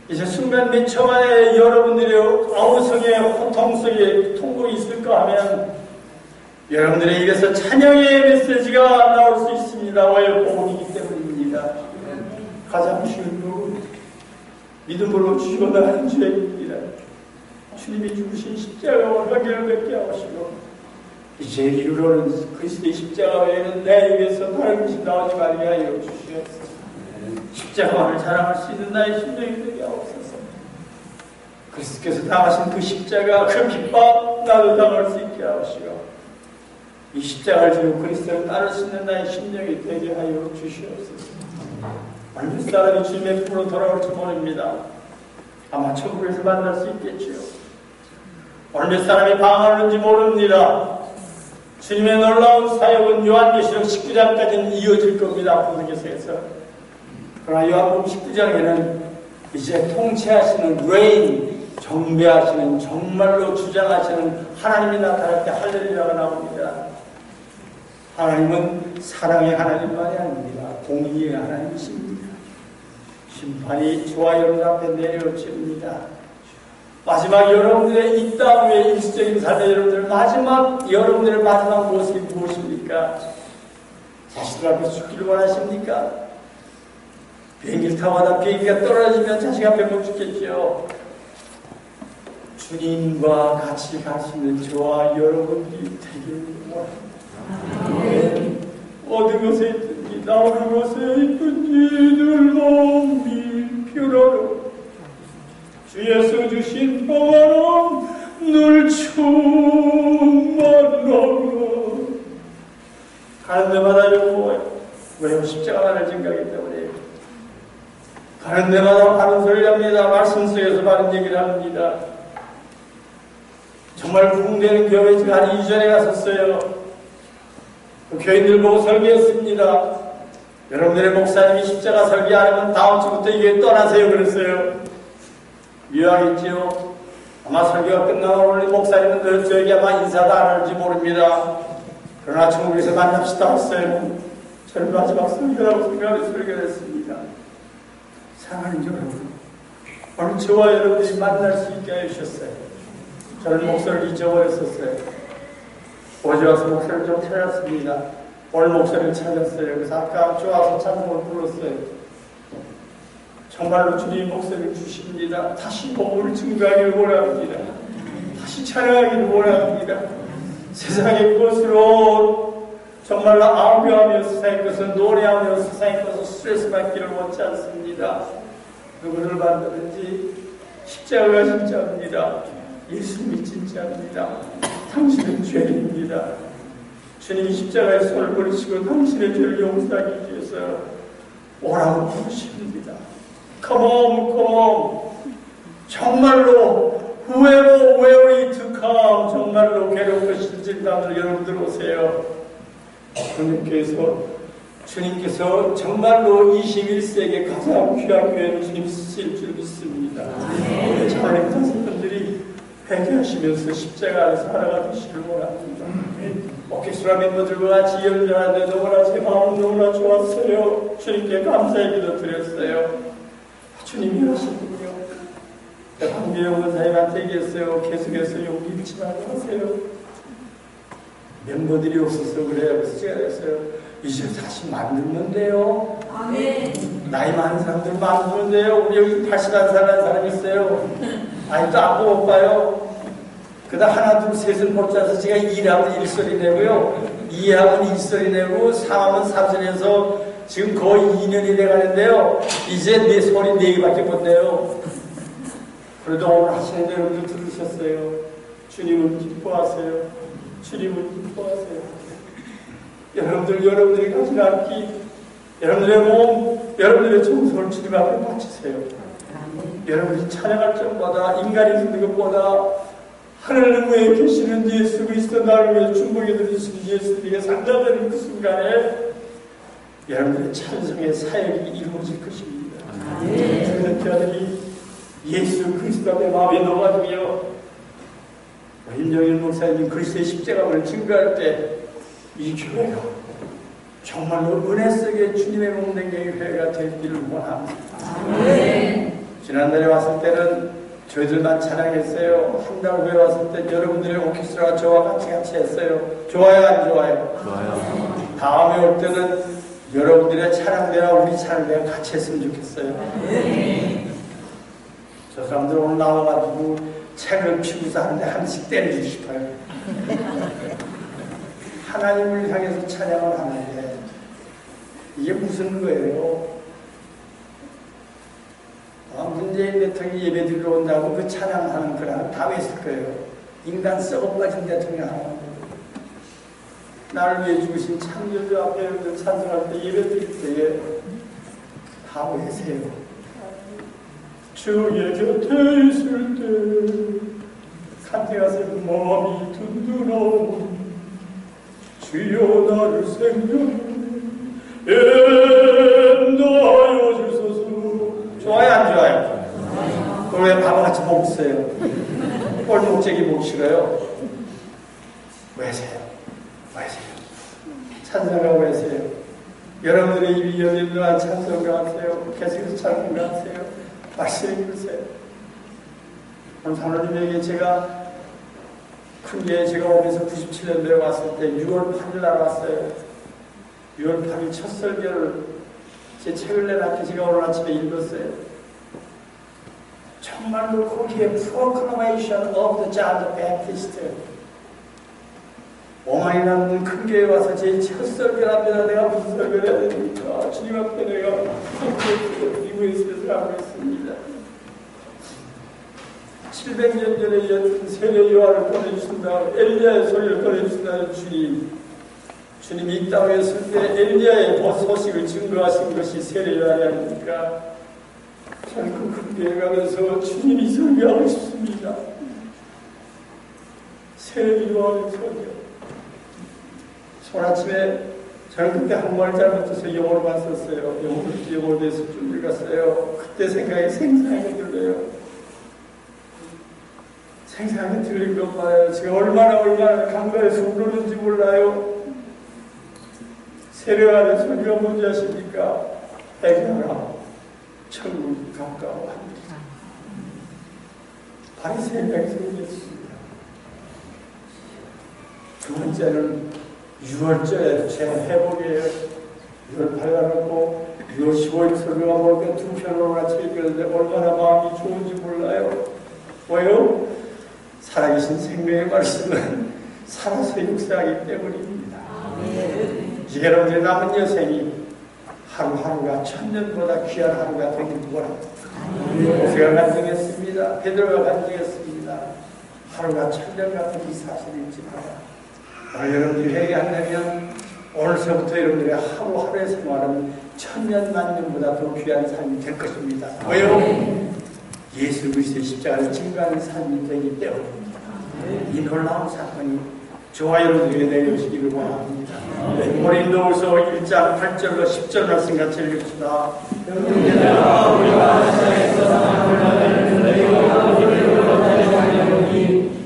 이제 순간 몇 초 만에 여러분들의 아우성의 호통 속에 통곡이 있을까 하면 여러분들의 입에서 찬양의 메시지가 나올 수 있습니다. 왜? 복음이기 때문입니다. 가장 쉬운 복음, 믿음으로 주시고나는 죄입니다. 주님이 죽으신 십자가와 관계를 맺게 하시고 이제 이후로는 그리스도의 십자가 외에는 내 입에서 다른 것이 나오지 말게 하여 주시옵소서. 십자가만을 자랑할 수 있는 나의 심령이 되게 하옵소서. 그리스도께서 당하신 그 십자가, 그 핍박 나도 당할 수 있게 하시고 이 십자가를 지고 그리스도를 따를 수 있는 나의 심령이 되게 하여 주시옵소서. 어느 사람이 주님의 품으로 돌아올지 모릅니다. 아마 천국에서 만날 수 있겠지요. 어느 사람이 방황하는지 모릅니다. 주님의 놀라운 사역은 요한계시록 19장까지는 이어질 겁니다. 구속에서. 그러나 요한복음 19장에는 이제 통치하시는 레인, 정배하시는, 정말로 주장하시는 하나님이 나타날 때 할렐루야가 나옵니다. 하나님은 사랑의 하나님만이 아닙니다. 공의의 하나님이십니다. 심판이 저와 여러분 앞에 내려집니다. 마지막 여러분들의 이 땅의 일시적인 삶의 여러분들의 마지막 모습이 무엇입니까? 자식들 앞에 죽기를 원하십니까? 비행기를 타고 가다 비행기가 떨어지면 자식 앞에 못 죽겠지요. 주님과 같이 갈 수 있는 저와 여러분들이 되기를 원합니다. 어느 곳에 있든지 나오는 곳에 있든지 늘 마음이 편하고 주 예수 주신 평안은 늘 충만하고 가는 데마다 요구해요. 왜요? 십자가만을 증거하기 때문에 가는 데마다 바른 소리를 합니다. 말씀 속에서 바른 얘기를 합니다. 정말 부흥되는 교회 제가 한 2전에 갔었어요. 그 교인들 보고 설교했습니다. 여러분들의 목사님이 십자가 설교 안 하면 다음 주부터 이게 떠나세요 그랬어요. 유학이지요. 아마 설교가 끝나고 오늘 목사님은 저에게 아마 인사도 안 할지 모릅니다. 그러나 천국에서 만납시다 했어요. 저는 마지막 설교라고 생각하며 설교를 했습니다. 사랑하는 여러분, 오늘 저와 여러분들이 만날 수 있게 해주셨어요. 저는 목소리를 잊어버렸었어요. 어제 와서 목소리를 좀 찾았습니다. 오늘 목소리를 찾았어요. 그래서 아까 좋아서 찬송을 불렀어요. 정말로 주님 목소리를 주십니다. 다시 복음을 증거하기를 원합니다. 다시 찬양하기를 원합니다. 세상의 것으로 정말로 아우겨하며 세상의 것을 노래하며 세상의 것을 스트레스 받기를 원치 않습니다. 누구를 만나든지 십자가가 진짜입니다. 예수님이 진짜입니다. 당신은 죄인입니다. 주님이 십자가에 손을 버리시고 당신의 죄를 용서하기 위해서 오라고 부르십니다. Come on, come on. 정말로 whoever weary to come. 정말로 괴롭고 힘든 분들 여러분들 오세요. 주님께서 정말로 21세기에 가장 귀한 교회를 주님 쓰실 줄 믿습니다. 하나님 자손들이 회개하시면서 십자가 안에서 하나가 되시길 원합니다. 오케스트라 멤버들과 같이 연주하는데 너무나 제 마음 너무나 좋았어요. 주님께 감사의 기도 드렸어요. 주님이 하시군요. 황교영 원사님한테 얘기했어요. 계속해서 용기 잃지 말고 하세요. 멤버들이 없어서 그래요. 그래서 제가 그랬어요. 이제 다시 만들면 돼요.
아멘.
나이 많은 사람들 만들면 돼요. 우리 여기 81살 한 사람 있어요. 아직도 안 못 봐요. 그다음 하나 둘 셋을 못 짜서 제가 1하면 1소리 내고요. 2하면 2소리 내고 3하면 3소리에서 지금 거의 2년이 돼가는데요. 이제 내 소리 4개밖에 못 내요. 그래도 오늘 하시는 데 여러분들 들으셨어요. 주님은 기뻐하세요. 주님은 기뻐하세요. 여러분들이 가진 악기, 여러분들의 몸, 여러분들의 정성을 주님 앞에 바치세요. 여러분이 찬양할 적마다 인간이 듣는 것보다 하늘 위에 계시는 예수 그리스도 나를 위해 중보해 드리신 예수님에게 상달되는 그 순간에 여러분들의 찬송의 사역이 이루어질 것입니다. 그런 자들이 예수 그리스도 앞에 마음에 녹아들며 임정일 목사님 그리스도의 십자가를 증거할 때 이 교회가 정말로 은혜 속에 주님의 몸 된 교회가 되기를 원합니다. 지난달에 왔을 때는 저희들만 찬양했어요. 한 달 후에 왔을 때 여러분들의 오케스트라가 저와 같이 했어요. 좋아요, 안 좋아요? 좋아요. 다음에 올 때는 여러분들의 찬양대와 우리 찬양대가 같이 했으면 좋겠어요. 저 사람들 오늘 나와가지고 책을 피우서 하는데 한씩 때려주고 싶어요. 하나님을 향해서 찬양을 하는데 이게 무슨 거예요? 문재인 대통령이 예배 드리러 온다고 그 찬양하는 거랑 다 했을 거예요. 인간 썩어빠진 대통령 하는 거예요. 나를 위해 죽으신 창조주 앞에 찬송할 때 예배 드릴 때에 다 외세요. 주의 곁에 있을 때 간대가서 마음이 든든하오 주여 나를 생명에 인도하여 주소서. 좋아요, 안 좋아요? 그럼 왜 바보같이 목 써요? 꼴목재기 목 싫어요? 왜세요? 찬송가 왜세요? 여러분들의 입이 열리는 찬송가 하세요. 계속해서 찬송가 하세요. 말씀 읽으세요. 오늘 하나님에게 제가 큰게 제가 오면서 97년도에 왔을 때 6월 8일 날 왔어요. 6월 8일 첫 설교를 제 책을 내놨기 제가 오늘 아침에 읽었어요. 정말로 거기에 Proclamation of the John the Baptist 5만이 남는 큰 교회에 와서 제 첫 설교를 합니다. 내가 무슨 설교를 해야 됩니까? 주님 앞에 내가 드리고 있어서 하고 있습니다. 700년 전에 세례 요한을 보내주신다. 엘리야의 소리를 보내주신다는 주님이 이 땅에 있을 때 엘리야의 소식을 증거하신 것이 세례 요한이 아닙니까? 저는 그 큰 교회 가면서 주님이 설교하고 싶습니다. 세례 요한의 설교. 오늘 아침에 저는 그때 한국말 잘못해서 영어로만 썼어요. 영어로 돼서 좀 읽었어요. 그때 생각이 생생하게 들려요. 생생하게 들린 것 봐요. 제가 얼마나 감사해서 울었는지 몰라요. 세례하는 소리가 뭔지 아십니까? 애가라 천국이 가까워합니다. 바리새인 백성이었습니다. 두 번째는 6월절에 제 회복이에요. 6월 8일 하고 6월 15일 설교가 보니까 두 편으로 같이 읽었는데 얼마나 마음이 좋은지 몰라요. 왜요? 살아계신 생명의 말씀은 살아서 역사하기 때문입니다. 여러분들의 남은 여생이 하루하루가 천년보다 귀한 하루가 되길 원합니다. 모세가 간증했습니다. 베드로가 간증했습니다. 하루가 천년 같은 이 사실일지만 오늘 여러분들이 회개한다면 오늘서부터 여러분들의 하루하루의 생활은 천년 만년보다 더 귀한 삶이 될 것입니다. 왜요? 예수 그리스도의 십자가를 증거하는 삶이 되기 때문입니다. 이 놀라운 사건이 저와 여러분들에게 내려지기를 원합니다. 고린도후서 1장 8절로 10절 말씀 같이 읽읍시다.
형제들아 우리가 세상에서 사는 고난을 너희가 우리를 불러다니는 여기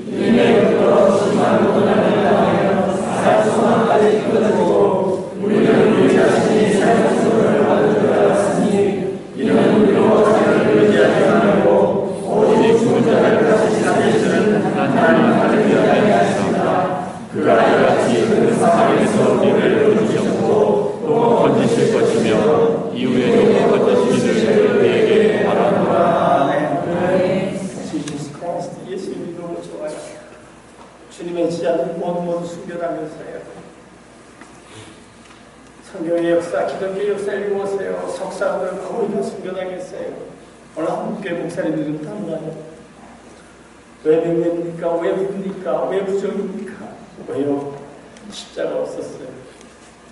이내 그토록 심한 고난을 당하여 살 소망까지 끊어지고 우리는 우리 자신이 삶의 소를 받은 줄 알았으니 이는 우리로 자기를 의지하지 않고 오직 죽은 자를 다시 살리시는 하나님 위하여 하십니다. 그가 이같이 그 사망에서 우리를 건지셨고 또 건지실 것이며 이후에도 건지시기를 우리에게 바라노라.
예수님이 너무 좋아요. 주님의 지하를 모두 숨겨다면서요. 성경의 역사, 기독교 역사 읽어보세요. 석사들 거의 다 숨겨다녔어요. 오늘 한국교회 목사님들은 다 몰라요. 왜 명예입니까? 왜 부입니까? 왜 부정입니까? 왜요? 십자가 없었어요.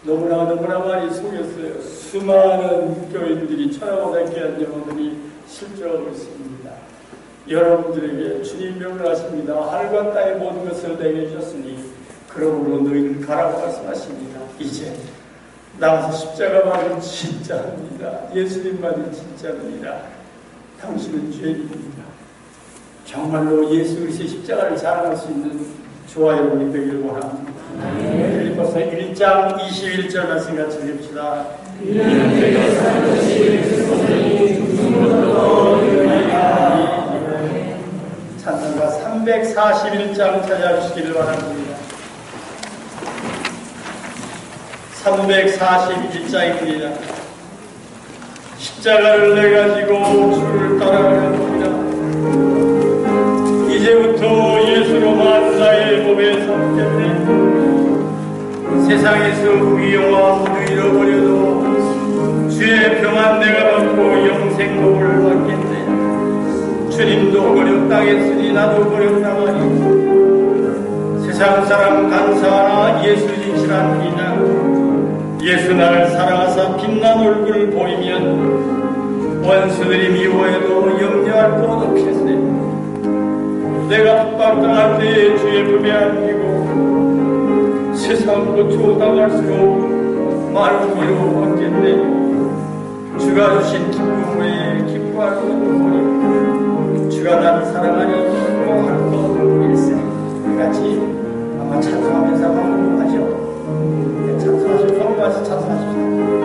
너무나 많이 속였어요. 수많은 교인들이 천하보다 귀한 영혼들이 실족하고 있습니다. 여러분들에게 주님 명령하십니다. 하늘과 땅의 모든 것을 내게 주셨으니 그러므로 너희는 가라고 말씀하십니다. 이제 나와서 십자가 말은 진짜입니다. 예수님 말은 진짜입니다. 당신은 죄인입니다. 정말로 예수 그리스도의 십자가를 자랑할 수 있는 저와 여러분이 되기를 원합니다. 빌립보서 1장 21절 말씀 같이 읽읍시다. 찬송가 341장 찾아주시기를 바랍니다. 341장입니다. 십자가를 내가지고 주를 따라갑니다. 이제부터 예수로만 나의 몸에 삼겠네. 세상에서 위용와 모두 잃어버려도 주의 평안 내가 받고 영생복을 받겠네. 주님도 버렸당했으니 나도 버렸다마니 세상 사람 간사하나 예수 진실합니다. 예수 날 사랑하사 빛난 얼굴을 보이면 원수들이 미워해도 염려할 것 없겠네. 내가 핍박당할 때에 주의 품에 안기고 세상 고초당할수록 많은 고요받겠네. 주가 주신 기쁨 후에 기뻐할 것 없으니 주가 나를 사랑하니 기뻐할 것 없을세. 같이 아마 찬송하면서 한번 하죠. 찬송하시고 성공하시 찬송하십시오.